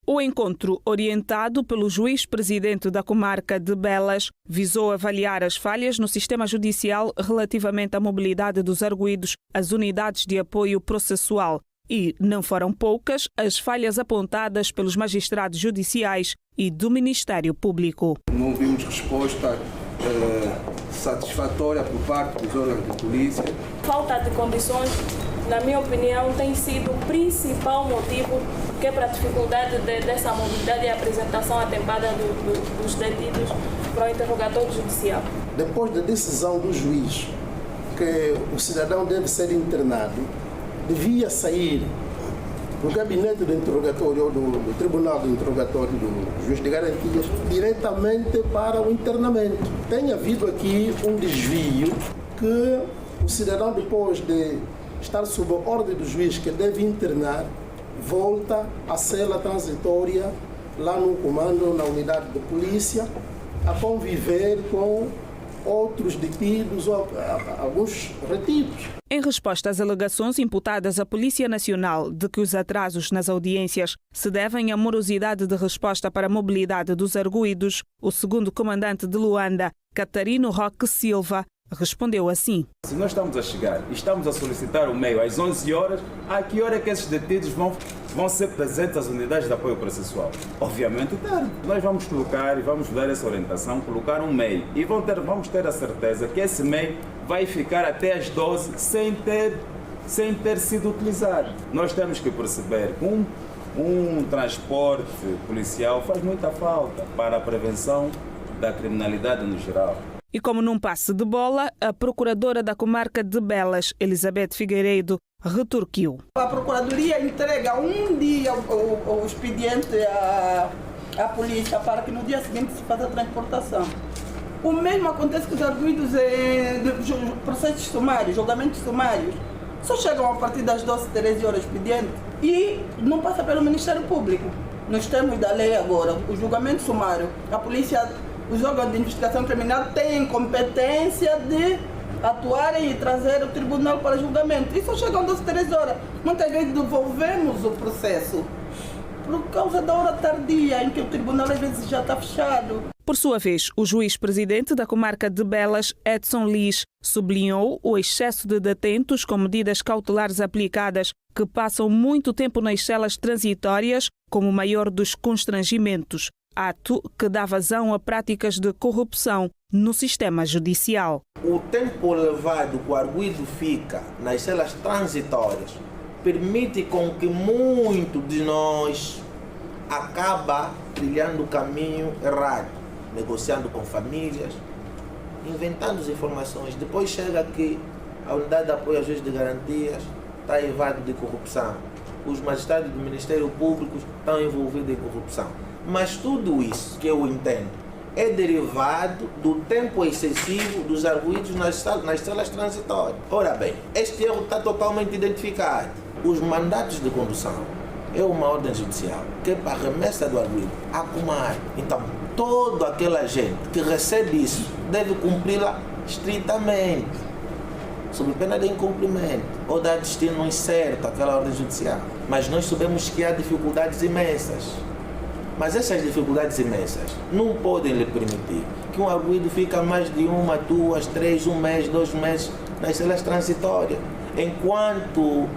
O encontro, orientado pelo juiz-presidente da comarca de Belas, visou avaliar as falhas no sistema judicial relativamente à mobilidade dos arguidos às unidades de apoio processual. E não foram poucas as falhas apontadas pelos magistrados judiciais e do Ministério Público. Não vimos resposta satisfatória por parte dos órgãos de polícia. Falta de condições, na minha opinião, tem sido o principal motivo que é para a dificuldade dessa mobilidade e a apresentação atempada dos detidos para o interrogatório judicial. Depois da decisão do juiz que o cidadão deve ser internado, devia sair do gabinete do interrogatório ou do tribunal do interrogatório do juiz de garantias diretamente para o internamento. Tem havido aqui um desvio que o cidadão, depois de estar sob a ordem do juiz que deve internar, volta à cela transitória lá no comando, na unidade de polícia, a conviver com outros detidos ou alguns retidos. Em resposta às alegações imputadas à Polícia Nacional de que os atrasos nas audiências se devem à morosidade de resposta para a mobilidade dos arguidos, o segundo comandante de Luanda, Catarino Roque Silva, respondeu assim: se nós estamos a chegar e estamos a solicitar o meio às 11 horas, a que hora é que esses detidos vão ser presentes às unidades de apoio processual? Obviamente tarde. Nós vamos colocar e vamos dar essa orientação, colocar um meio e vamos ter a certeza que esse meio vai ficar até às 12 sem ter sido utilizado. Nós temos que perceber que um transporte policial faz muita falta para a prevenção da criminalidade no geral. E como num passe de bola, a procuradora da comarca de Belas, Elizabeth Figueiredo, retorquiu. A Procuradoria entrega um dia o expediente à polícia para que no dia seguinte se faça a transportação. O mesmo acontece com os arguidos em processos sumários, julgamentos sumários. Só chegam a partir das 12, 13 horas expediente e não passa pelo Ministério Público. nos termos da lei agora, o julgamento sumário, a polícia, os órgãos de investigação criminal têm competência de atuarem e trazer o tribunal para julgamento. Isso chegam 12, 13 horas. Muitas vezes devolvemos o processo por causa da hora tardia em que o tribunal às vezes já está fechado. Por sua vez, o juiz-presidente da comarca de Belas, Edson Lis, sublinhou o excesso de detentos com medidas cautelares aplicadas que passam muito tempo nas celas transitórias como o maior dos constrangimentos, ato que dá vazão a práticas de corrupção no sistema judicial. O tempo elevado que o arguido fica nas celas transitórias permite com que muito de nós acaba trilhando o caminho errado, negociando com famílias, inventando as informações. Depois chega aqui a unidade de apoio aos juízes de garantias está evado de corrupção. Os magistrados do Ministério Público estão envolvidos em corrupção. Mas tudo isso que eu entendo é derivado do tempo excessivo dos arguidos nas celas transitórias. Ora bem, este erro está totalmente identificado. Os mandatos de condução é uma ordem judicial que é para a remessa do arguido a Comar. Então, toda aquela gente que recebe isso deve cumpri-la estritamente, sob pena de incumprimento ou dar destino incerto àquela ordem judicial. Mas nós sabemos que há dificuldades imensas. Mas essas dificuldades imensas não podem lhe permitir que um arguido fique mais de 1, 2, 3, 1 mês, 2 meses nas celas transitórias, enquanto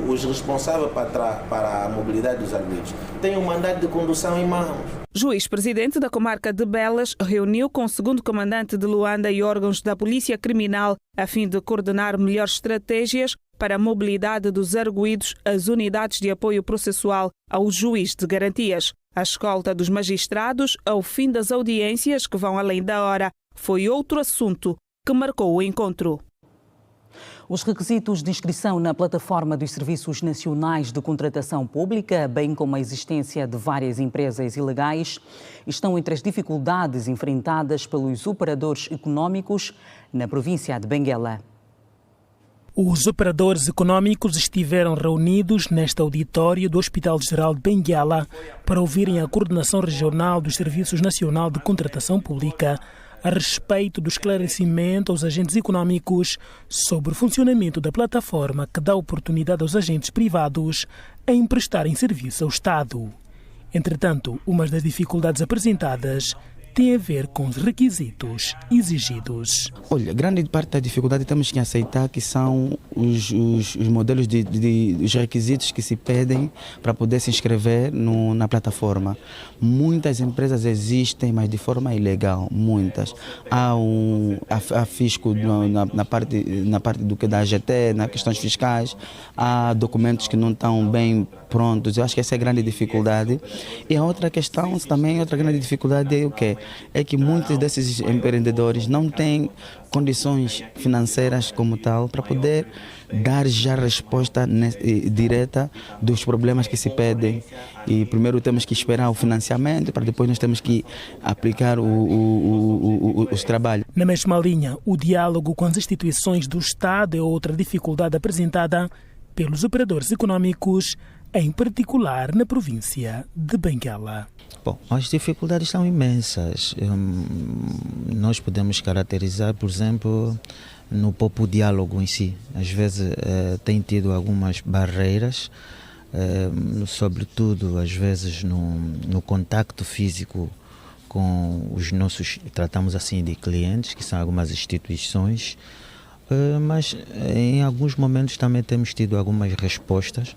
os responsáveis para a mobilidade dos arguidos têm um mandato de condução em mãos. Juiz-presidente da comarca de Belas reuniu com o segundo comandante de Luanda e órgãos da Polícia Criminal a fim de coordenar melhores estratégias para a mobilidade dos arguidos às unidades de apoio processual ao juiz de garantias. A escolta dos magistrados ao fim das audiências, que vão além da hora, foi outro assunto que marcou o encontro. Os requisitos de inscrição na plataforma dos Serviços Nacionais de Contratação Pública, bem como a existência de várias empresas ilegais, estão entre as dificuldades enfrentadas pelos operadores econômicos na província de Benguela. Os operadores econômicos estiveram reunidos neste auditório do Hospital Geral de Benguela para ouvirem a Coordenação Regional dos Serviços Nacional de Contratação Pública a respeito do esclarecimento aos agentes econômicos sobre o funcionamento da plataforma que dá oportunidade aos agentes privados em prestarem serviço ao Estado. Entretanto, uma das dificuldades apresentadas tem a ver com os requisitos exigidos. Olha, grande parte da dificuldade temos que aceitar que são os modelos os requisitos que se pedem para poder se inscrever na plataforma. Muitas empresas existem, mas de forma ilegal, muitas. Há fisco na parte do que da AGT, nas questões fiscais, há documentos que não estão bem prontos. Eu acho que essa é a grande dificuldade. E a outra questão também, outra grande dificuldade é o quê? É que muitos desses empreendedores não têm condições financeiras como tal para poder dar já resposta direta dos problemas que se pedem. E primeiro temos que esperar o financiamento para depois nós temos que aplicar os trabalhos. Na mesma linha, o diálogo com as instituições do Estado é outra dificuldade apresentada pelos operadores econômicos, em particular na província de Benguela. Bom, as dificuldades são imensas. Nós podemos caracterizar, por exemplo, no próprio diálogo em si. Às vezes tem tido algumas barreiras, sobretudo às vezes no contacto físico com os nossos, tratamos assim de clientes, que são algumas instituições, mas em alguns momentos também temos tido algumas respostas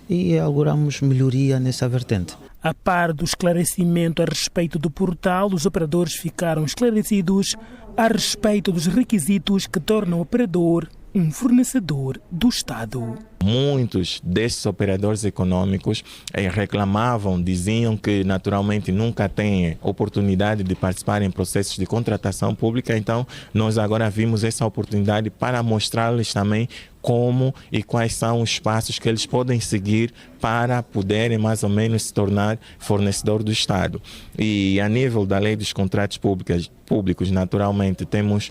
e auguramos melhoria nessa vertente. A par do esclarecimento a respeito do portal, os operadores ficaram esclarecidos a respeito dos requisitos que tornam o operador um fornecedor do Estado. Muitos desses operadores econômicos reclamavam, diziam que naturalmente nunca têm oportunidade de participar em processos de contratação pública, então nós agora vimos essa oportunidade para mostrar-lhes também como e quais são os passos que eles podem seguir para poderem mais ou menos se tornar fornecedor do Estado. E a nível da lei dos contratos públicos, naturalmente temos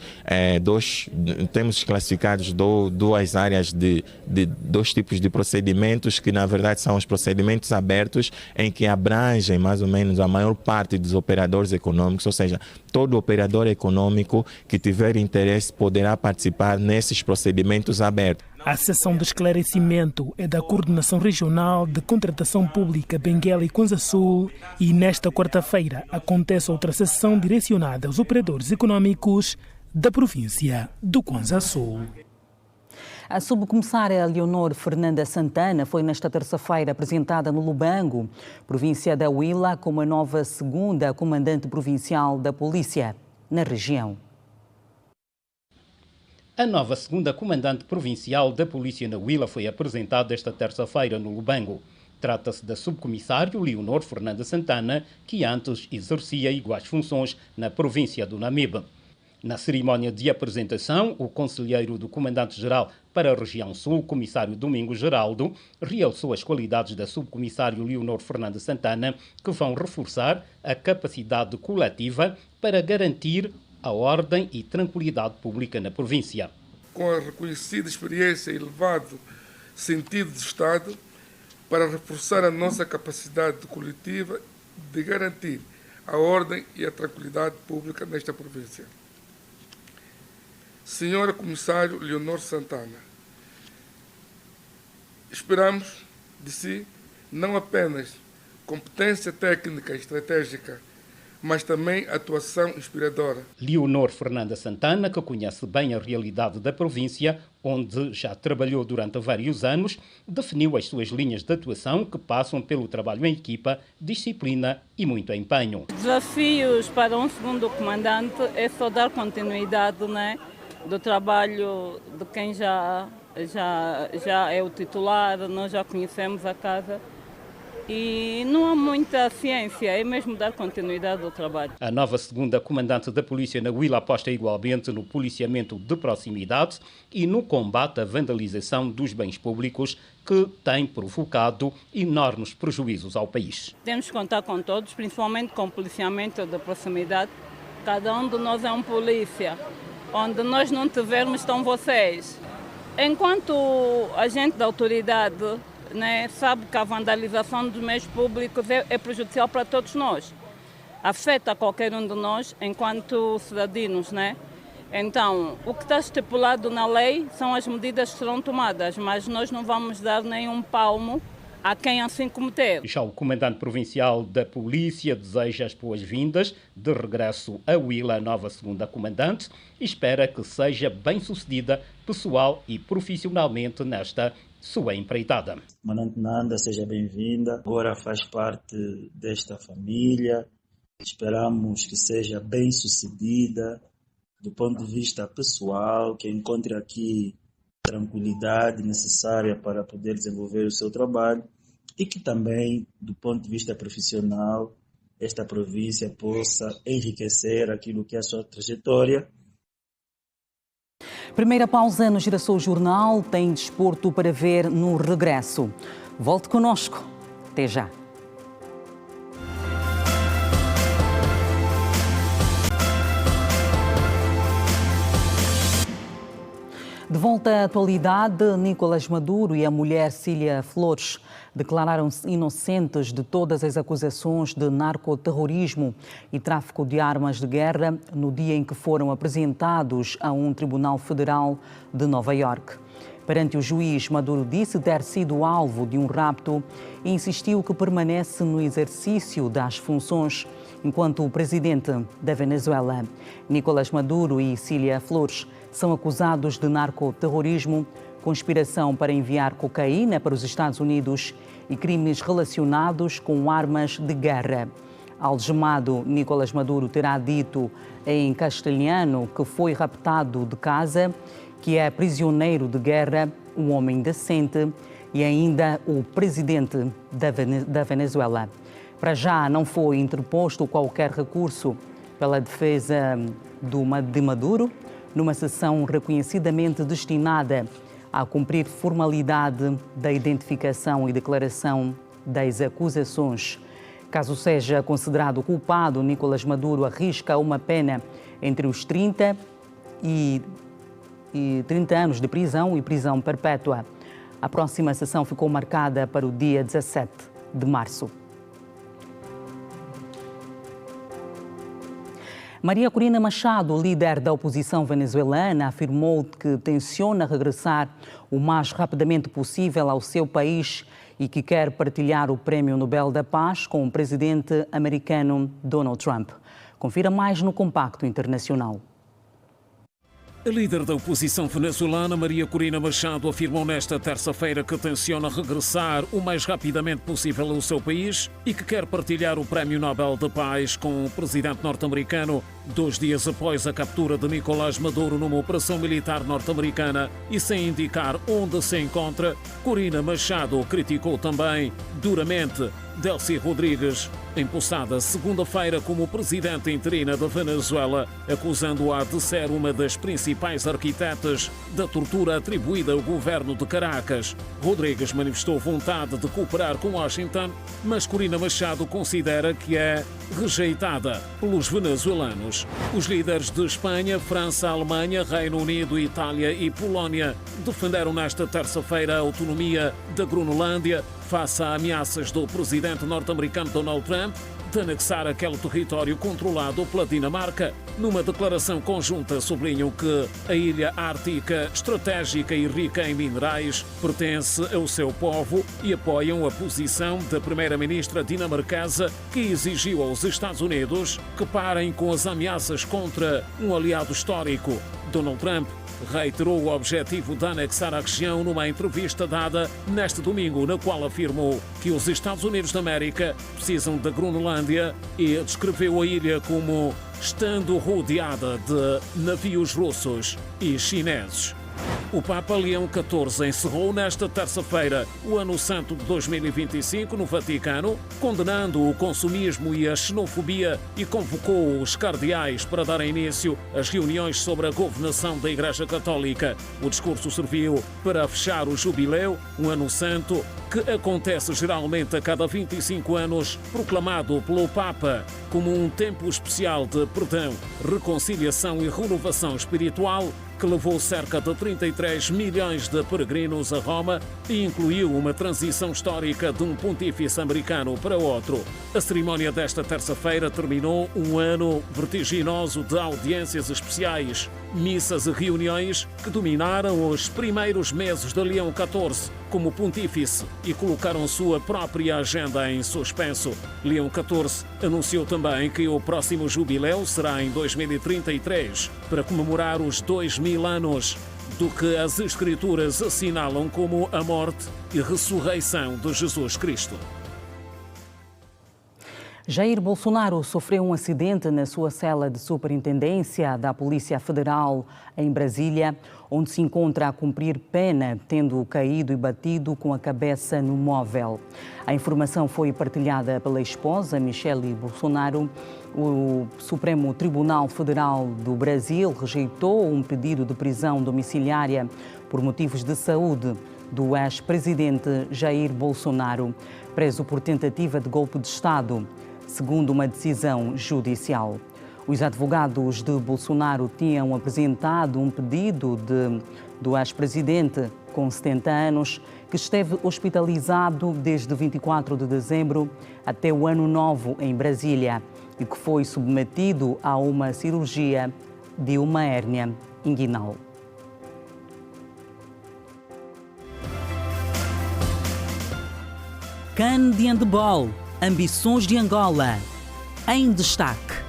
classificados duas áreas de dois 2 tipos de procedimentos que na verdade são os procedimentos abertos, em que abrangem mais ou menos a maior parte dos operadores econômicos, ou seja, todo operador econômico que tiver interesse poderá participar nesses procedimentos abertos. A sessão de esclarecimento é da Coordenação Regional de Contratação Pública Benguela e Kwanza Sul, e nesta quarta-feira acontece outra sessão direcionada aos operadores econômicos da província do Kwanza Sul. A subcomissária Leonor Fernanda Santana foi nesta terça-feira apresentada no Lubango, província da Huila, como a nova segunda comandante provincial da polícia na região. A nova segunda comandante provincial da polícia na Huila foi apresentada esta terça-feira no Lubango. Trata-se da subcomissária Leonor Fernanda Santana, que antes exercia iguais funções na província do Namibe. Na cerimónia de apresentação, o conselheiro do comandante-geral para a região sul, comissário Domingos Geraldo, realçou as qualidades da subcomissária Leonor Fernanda Santana, que vão reforçar a capacidade coletiva para garantir a ordem e tranquilidade pública na província. Com a reconhecida experiência e elevado sentido de Estado, para reforçar a nossa capacidade coletiva de garantir a ordem e a tranquilidade pública nesta província. Senhora Comissário Leonor Santana, esperamos de si não apenas competência técnica e estratégica, mas também atuação inspiradora. Leonor Fernanda Santana, que conhece bem a realidade da província, onde já trabalhou durante vários anos, definiu as suas linhas de atuação que passam pelo trabalho em equipa, disciplina e muito empenho. Desafios para um segundo comandante é só dar continuidade, né, do trabalho de quem já é o titular, nós já conhecemos a casa. E não há muita ciência, é mesmo dar continuidade ao trabalho. A nova segunda comandante da polícia na Huila aposta igualmente no policiamento de proximidade e no combate à vandalização dos bens públicos, que tem provocado enormes prejuízos ao país. Temos que contar com todos, principalmente com o policiamento de proximidade. Cada um de nós é um polícia. Onde nós não tivermos, estão vocês. Enquanto agente da autoridade, né, sabe que a vandalização dos meios públicos é prejudicial para todos nós. Afeta qualquer um de nós enquanto cidadãos, né? Então, o que está estipulado na lei são as medidas que serão tomadas, mas nós não vamos dar nenhum palmo a quem assim cometer. Já o comandante provincial da polícia deseja as boas-vindas de regresso a Huila, a nova segunda comandante, e espera que seja bem-sucedida pessoal e profissionalmente nesta sua empreitada. Comandante Nanda, seja bem-vinda. Agora faz parte desta família. Esperamos que seja bem-sucedida do ponto de vista pessoal, que encontre aqui tranquilidade necessária para poder desenvolver o seu trabalho e que também, do ponto de vista profissional, esta província possa enriquecer aquilo que é a sua trajetória. Primeira pausa no Girassol Jornal, tem desporto para ver no regresso. Volte connosco. Até já. De volta à atualidade, Nicolás Maduro e a mulher Cília Flores declararam-se inocentes de todas as acusações de narcoterrorismo e tráfico de armas de guerra no dia em que foram apresentados a um tribunal federal de Nova Iorque. Perante o juiz, Maduro disse ter sido alvo de um rapto e insistiu que permanece no exercício das funções enquanto o presidente da Venezuela. Nicolás Maduro e Cília Flores são acusados de narcoterrorismo, conspiração para enviar cocaína para os Estados Unidos e crimes relacionados com armas de guerra. Algemado, Nicolás Maduro terá dito em castelhano que foi raptado de casa, que é prisioneiro de guerra, um homem decente e ainda o presidente da Venezuela. Para já não foi interposto qualquer recurso pela defesa de Maduro, numa sessão reconhecidamente destinada a cumprir formalidade da identificação e declaração das acusações. Caso seja considerado culpado, Nicolás Maduro arrisca uma pena entre os 30 e 30 anos de prisão e prisão perpétua. A próxima sessão ficou marcada para o dia 17 de março. Maria Corina Machado, líder da oposição venezuelana, afirmou que tenciona regressar o mais rapidamente possível ao seu país e que quer partilhar o Prêmio Nobel da Paz com o presidente americano Donald Trump. Confira mais no Compacto Internacional. A líder da oposição venezuelana, Maria Corina Machado, afirmou nesta terça-feira que tenciona regressar o mais rapidamente possível ao seu país e que quer partilhar o Prémio Nobel da Paz com o presidente norte-americano, 2 dias após a captura de Nicolás Maduro numa operação militar norte-americana e sem indicar onde se encontra. Corina Machado criticou também duramente Delcy Rodrigues, empossada segunda-feira como presidente interina da Venezuela, acusando-a de ser uma das principais arquitetas da tortura atribuída ao governo de Caracas. Rodrigues manifestou vontade de cooperar com Washington, mas Corina Machado considera que é rejeitada pelos venezuelanos. Os líderes de Espanha, França, Alemanha, Reino Unido, Itália e Polónia defenderam nesta terça-feira a autonomia da Groenlândia face a ameaças do presidente norte-americano Donald Trump de anexar aquele território controlado pela Dinamarca. Numa declaração conjunta, sublinham que a ilha ártica, estratégica e rica em minerais, pertence ao seu povo e apoiam a posição da primeira-ministra dinamarquesa, que exigiu aos Estados Unidos que parem com as ameaças contra um aliado histórico. Donald Trump reiterou o objetivo de anexar a região numa entrevista dada neste domingo, na qual afirmou que os Estados Unidos da América precisam da Groenlândia e descreveu a ilha como estando rodeada de navios russos e chineses. O Papa Leão XIV encerrou nesta terça-feira o Ano Santo de 2025 no Vaticano, condenando o consumismo e a xenofobia e convocou os cardeais para dar início às reuniões sobre a governação da Igreja Católica. O discurso serviu para fechar o Jubileu, um Ano Santo que acontece geralmente a cada 25 anos, proclamado pelo Papa como um tempo especial de perdão, reconciliação e renovação espiritual, que levou cerca de 33 milhões de peregrinos a Roma e incluiu uma transição histórica de um pontífice americano para outro. A cerimónia desta terça-feira terminou um ano vertiginoso de audiências especiais, missas e reuniões que dominaram os primeiros meses de Leão XIV como pontífice e colocaram sua própria agenda em suspenso. Leão XIV anunciou também que o próximo jubileu será em 2033, para comemorar os 2000 anos do que as Escrituras assinalam como a morte e ressurreição de Jesus Cristo. Jair Bolsonaro sofreu um acidente na sua cela de superintendência da Polícia Federal em Brasília, onde se encontra a cumprir pena, tendo caído e batido com a cabeça no móvel. A informação foi partilhada pela esposa, Michele Bolsonaro. O Supremo Tribunal Federal do Brasil rejeitou um pedido de prisão domiciliária por motivos de saúde do ex-presidente Jair Bolsonaro, preso por tentativa de golpe de Estado, segundo uma decisão judicial. Os advogados de Bolsonaro tinham apresentado um pedido do ex-presidente, com 70 anos, que esteve hospitalizado desde 24 de dezembro até o Ano Novo em Brasília e que foi submetido a uma cirurgia de uma hérnia inguinal. CAN de handball, ambições de Angola, em destaque.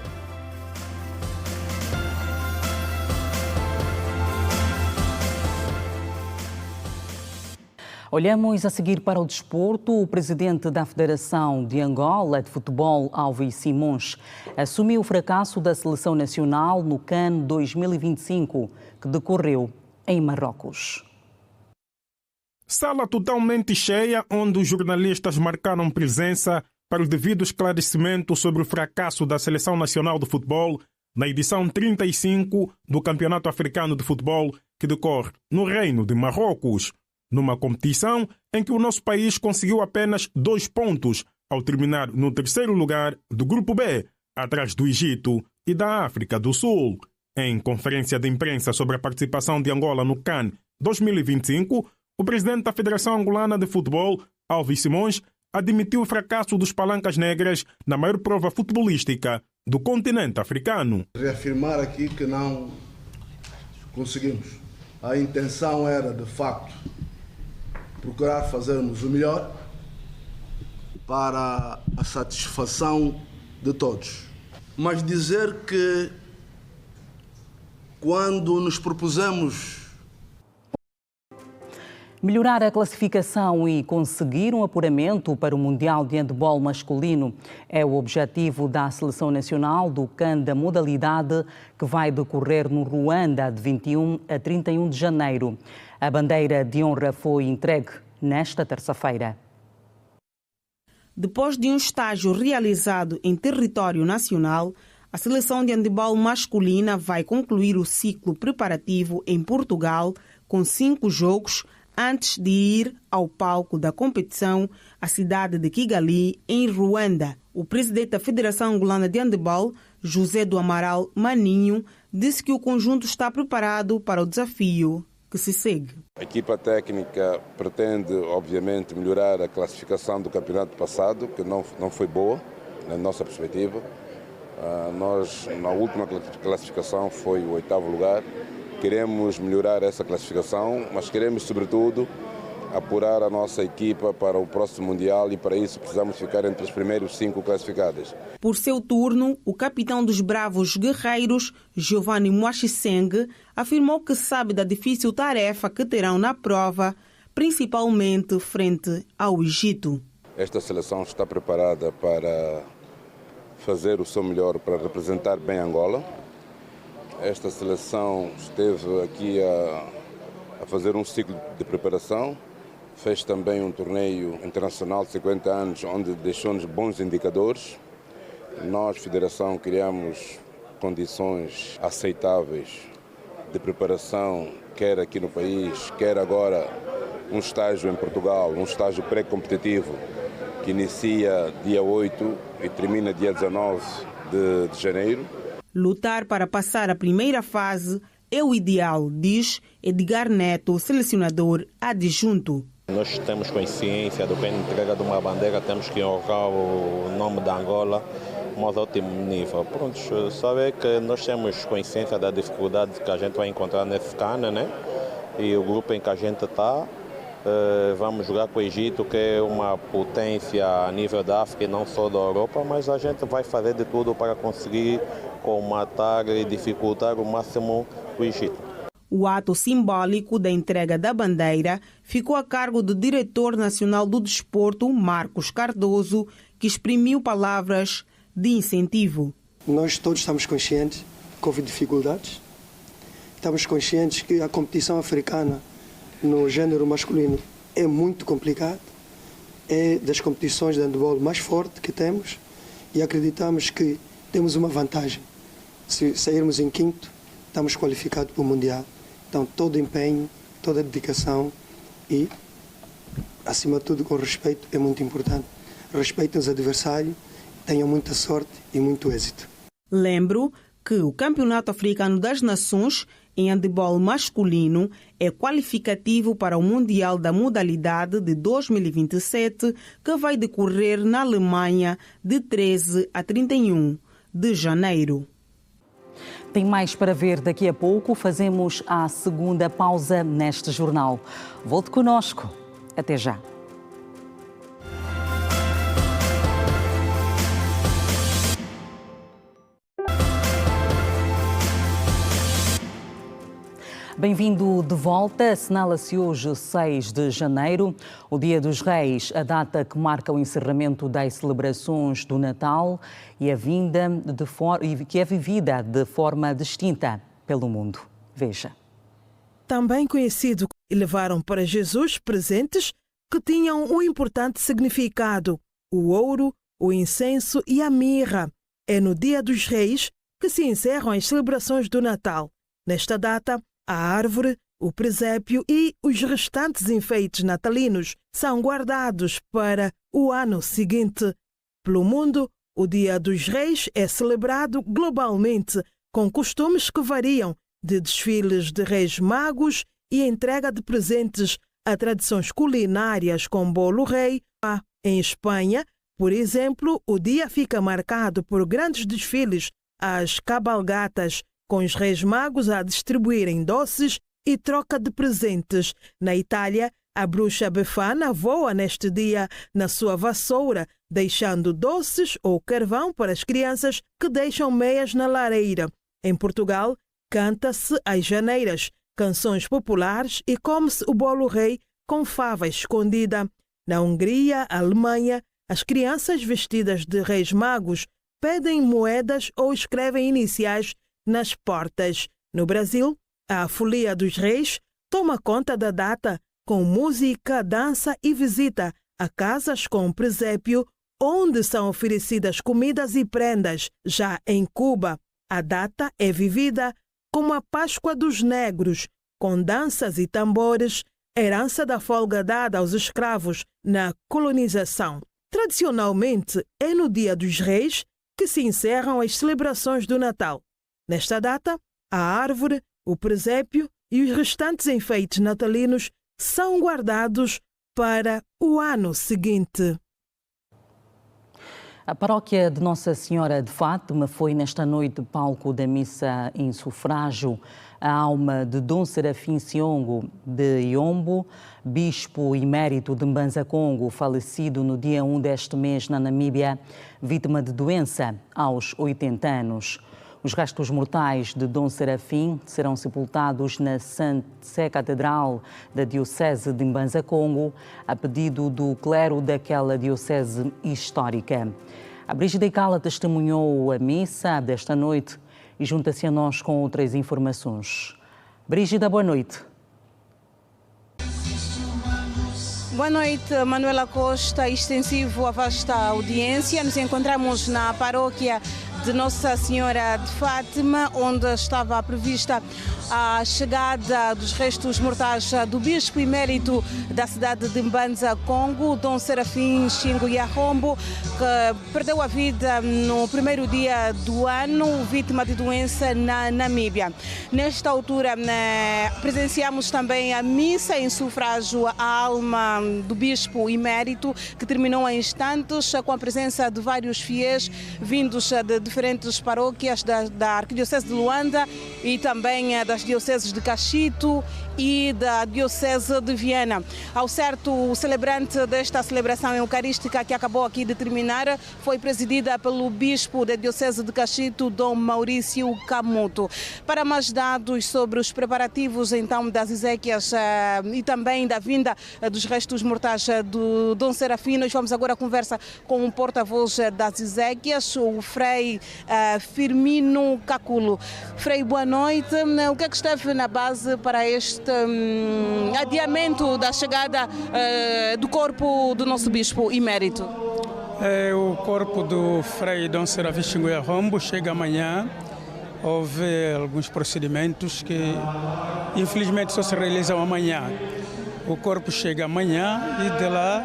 Olhamos a seguir para o desporto. O presidente da Federação de Angola de Futebol, Alves Simões, assumiu o fracasso da seleção nacional no CAN 2025, que decorreu em Marrocos. Sala totalmente cheia, onde os jornalistas marcaram presença para o devido esclarecimento sobre o fracasso da Seleção Nacional de Futebol na edição 35 do Campeonato Africano de Futebol, que decorre no Reino de Marrocos, numa competição em que o nosso país conseguiu apenas 2 pontos ao terminar no 3º lugar do Grupo B, atrás do Egito e da África do Sul. Em conferência de imprensa sobre a participação de Angola no CAN 2025, O presidente da Federação Angolana de Futebol, Alves Simões, admitiu o fracasso dos Palancas Negras na maior prova futebolística do continente africano. Reafirmar aqui que não conseguimos. A intenção era, de facto, procurar fazermos o melhor para a satisfação de todos. Mas dizer que quando nos propusemos melhorar a classificação e conseguir um apuramento para o Mundial de Handebol masculino é o objetivo da Seleção Nacional do CAN da modalidade que vai decorrer no Ruanda de 21 a 31 de janeiro. A bandeira de honra foi entregue nesta terça-feira. Depois de um estágio realizado em território nacional, a Seleção de Handebol masculina vai concluir o ciclo preparativo em Portugal com 5 jogos antes de ir ao palco da competição, a cidade de Kigali, em Ruanda. O presidente da Federação Angolana de Handebol, José do Amaral Maninho, disse que o conjunto está preparado para o desafio que se segue. A equipa técnica pretende, obviamente, melhorar a classificação do campeonato passado, que não foi boa, na nossa perspectiva. Nós, na última classificação, foi o 8º lugar. Queremos melhorar essa classificação, mas queremos, sobretudo, apurar a nossa equipa para o próximo Mundial e, para isso, precisamos ficar entre os primeiros 5 classificados. Por seu turno, o capitão dos Bravos Guerreiros, Giovanni Mwachiseng, afirmou que sabe da difícil tarefa que terão na prova, principalmente frente ao Egito. Esta seleção está preparada para fazer o seu melhor para representar bem Angola. Esta seleção esteve aqui a fazer um ciclo de preparação, fez também um torneio internacional de 50 anos, onde deixou-nos bons indicadores. Nós, Federação, criamos condições aceitáveis de preparação, quer aqui no país, quer agora um estágio em Portugal, um estágio pré-competitivo, que inicia dia 8 e termina dia 19 de janeiro. Lutar para passar a primeira fase é o ideal, diz Edgar Neto, selecionador adjunto. Nós temos consciência do que a entrega de uma bandeira, temos que honrar o nome da Angola, mas ao último nível. Pronto, saber que nós temos consciência da dificuldade que a gente vai encontrar nesse CAN, né? E o grupo em que a gente está, vamos jogar com o Egito, que é uma potência a nível da África e não só da Europa, mas a gente vai fazer de tudo para conseguir comatar e dificultar o máximo o Egito. O ato simbólico da entrega da bandeira ficou a cargo do diretor nacional do desporto, Marcos Cardoso, que exprimiu palavras de incentivo. Nós todos estamos conscientes que houve dificuldades. Estamos conscientes que a competição africana no gênero masculino é muito complicada. É das competições de handebol mais forte que temos e acreditamos que temos uma vantagem. Se sairmos em 5º, estamos qualificados para o Mundial. Então, todo empenho, toda dedicação e, acima de tudo, com respeito é muito importante. Respeitem os adversários, tenham muita sorte e muito êxito. Lembro que o Campeonato Africano das Nações em handebol masculino é qualificativo para o Mundial da modalidade de 2027, que vai decorrer na Alemanha de 13 a 31 de janeiro. Tem mais para ver daqui a pouco. Fazemos a segunda pausa neste jornal. Volte conosco. Até já. Bem-vindo de volta. Assinala-se hoje, 6 de janeiro, o Dia dos Reis, a data que marca o encerramento das celebrações do Natal e que é vivida de forma distinta pelo mundo. Veja. Também conhecido, levaram para Jesus presentes que tinham um importante significado: o ouro, o incenso e a mirra. É no Dia dos Reis que se encerram as celebrações do Natal. Nesta data, a árvore, o presépio e os restantes enfeites natalinos são guardados para o ano seguinte. Pelo mundo, o Dia dos Reis é celebrado globalmente, com costumes que variam de desfiles de reis magos e entrega de presentes a tradições culinárias com bolo rei. Em Espanha, por exemplo, o dia fica marcado por grandes desfiles, as cabalgatas, com os reis magos a distribuírem doces e troca de presentes. Na Itália, a bruxa Befana voa neste dia na sua vassoura, deixando doces ou carvão para as crianças que deixam meias na lareira. Em Portugal, canta-se às janeiras, canções populares e come-se o bolo rei com fava escondida. Na Hungria, Alemanha, as crianças vestidas de reis magos pedem moedas ou escrevem iniciais nas portas. No Brasil, a Folia dos Reis toma conta da data com música, dança e visita a casas com presépio, onde são oferecidas comidas e prendas. Já em Cuba, a data é vivida como a Páscoa dos Negros, com danças e tambores, herança da folga dada aos escravos na colonização. Tradicionalmente, é no Dia dos Reis que se encerram as celebrações do Natal. Nesta data, a árvore, o presépio e os restantes enfeites natalinos são guardados para o ano seguinte. A paróquia de Nossa Senhora de Fátima foi nesta noite palco da missa em sufrágio a alma de Dom Serafim Siongo de Iombo, bispo emérito de Mbanza-Congo, falecido no dia 1 deste mês na Namíbia, vítima de doença aos 80 anos. Os restos mortais de Dom Serafim serão sepultados na Sé Catedral da Diocese de Mbanza-Congo, a pedido do clero daquela diocese histórica. A Brígida Icala testemunhou a missa desta noite e junta-se a nós com outras informações. Brígida, boa noite. Boa noite, Manuela Costa. Extensivo a vasta audiência. Nos encontramos na paróquia de Nossa Senhora de Fátima, onde estava prevista a chegada dos restos mortais do bispo emérito da cidade de Mbanza-Congo, Dom Serafim Siongo Yahombo, que perdeu a vida no primeiro dia do ano, vítima de doença na Namíbia. Nesta altura, presenciamos também a missa em sufrágio à alma do bispo emérito, que terminou em instantes com a presença de vários fiéis vindos de diferentes paróquias da Arquidiocese de Luanda e também das dioceses de Cachito e da Diocese de Viena. Ao certo, o celebrante desta celebração eucarística que acabou aqui de terminar foi presidida pelo bispo da Diocese de Cachito, Dom Maurício Camuto. Para mais dados sobre os preparativos então das exéquias e também da vinda dos restos mortais do Dom Serafim, nós vamos agora conversar com o porta-voz das exéquias, o Frei Firmino Caculo. Frei, boa noite. O que é que esteve na base para este adiamento da chegada do corpo do nosso bispo emérito? O corpo do Frei Dom Serafim Siongo Yahombo chega amanhã. Houve alguns procedimentos que infelizmente só se realizam amanhã. O corpo chega amanhã e de lá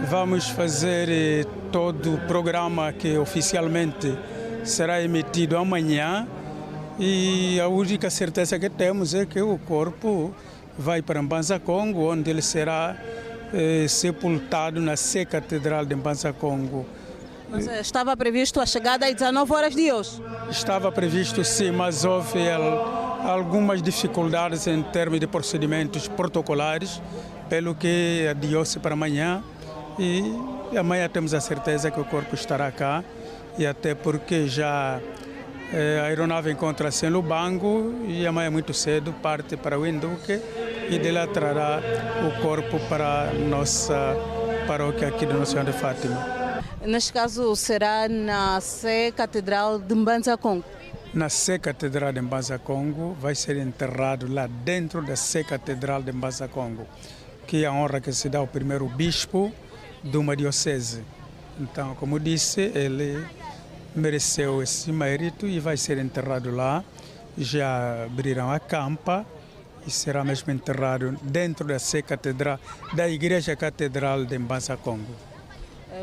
vamos fazer todo o programa que oficialmente será emitido amanhã. E a única certeza que temos é que o corpo vai para Mbanza-Congo, onde ele será sepultado na Sé Catedral de Mbanza-Congo. Mas estava previsto a chegada às 19 horas de hoje? Estava previsto sim, mas houve algumas dificuldades em termos de procedimentos protocolares, pelo que adiou-se para amanhã e amanhã temos a certeza que o corpo estará cá e até porque já a aeronave encontra-se em Lubango e amanhã muito cedo parte para o Induque e de lá trará o corpo para a nossa paróquia aqui de Nossa Senhora de Fátima. Neste caso será na Sé Catedral de Mbanza-Congo? Na Sé Catedral de Mbanza-Congo, vai ser enterrado lá dentro da Sé Catedral de Mbanza-Congo, que é a honra que se dá ao primeiro bispo de uma diocese. Então, como disse, ele mereceu esse mérito e vai ser enterrado lá. Já abriram a campa e será mesmo enterrado dentro da Sé Catedral, da Igreja Catedral de Mbanza-Congo.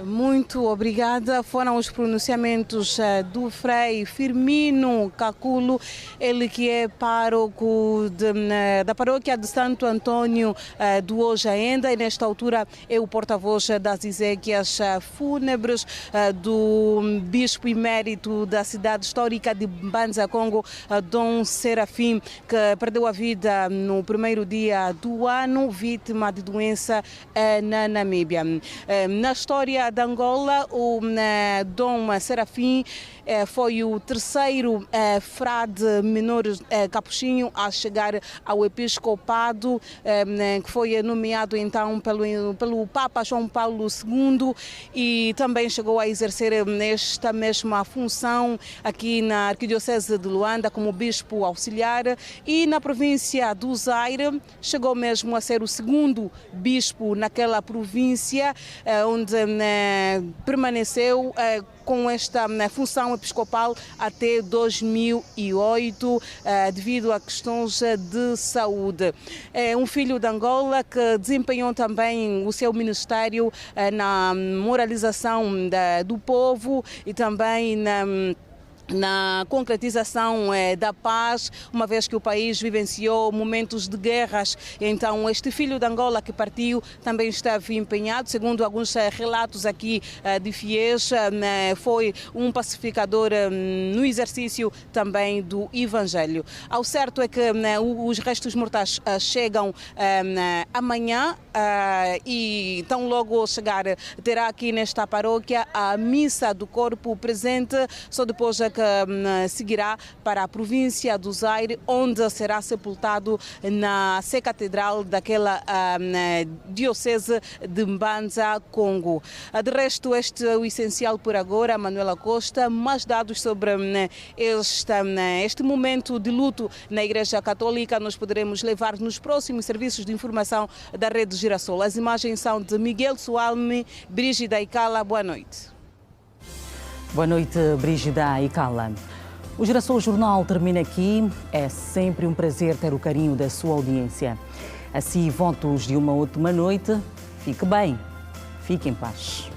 Muito obrigada. Foram os pronunciamentos do Frei Firmino Caculo, ele que é pároco da paróquia de Santo Antônio do Hoje Ainda, e nesta altura é o porta-voz das exéquias fúnebres do bispo emérito da cidade histórica de Mbanza, Congo, Dom Serafim, que perdeu a vida no primeiro dia do ano, vítima de doença na Namíbia. Na história de Angola, o Dom Serafim foi o terceiro frade menor capuchinho a chegar ao episcopado, que foi nomeado então pelo Papa João Paulo II, e também chegou a exercer esta mesma função aqui na Arquidiocese de Luanda como bispo auxiliar, e na província do Zaire chegou mesmo a ser o segundo bispo naquela província, onde permaneceu com esta função episcopal até 2008, devido a questões de saúde. É um filho de Angola que desempenhou também o seu ministério na moralização do povo e também na concretização da paz, uma vez que o país vivenciou momentos de guerras. Então este filho de Angola que partiu também esteve empenhado, segundo alguns relatos aqui de fiéis, foi um pacificador no exercício também do Evangelho. Ao certo é que os restos mortais chegam amanhã, e tão logo chegar terá aqui nesta paróquia a missa do corpo presente, só depois que seguirá para a província do Zaire, onde será sepultado na Sé Catedral daquela diocese de Mbanza, Congo. De resto, este é o essencial por agora. Manuela Costa, mais dados sobre este momento de luto na Igreja Católica nós poderemos levar nos próximos serviços de informação da Rede Girassol. As imagens são de Miguel Sualme, Brígida e Cala. Boa noite. Boa noite, Brígida e Cala. O Girassol Jornal termina aqui. É sempre um prazer ter o carinho da sua audiência. Assim, votos de uma ótima noite. Fique bem. Fique em paz.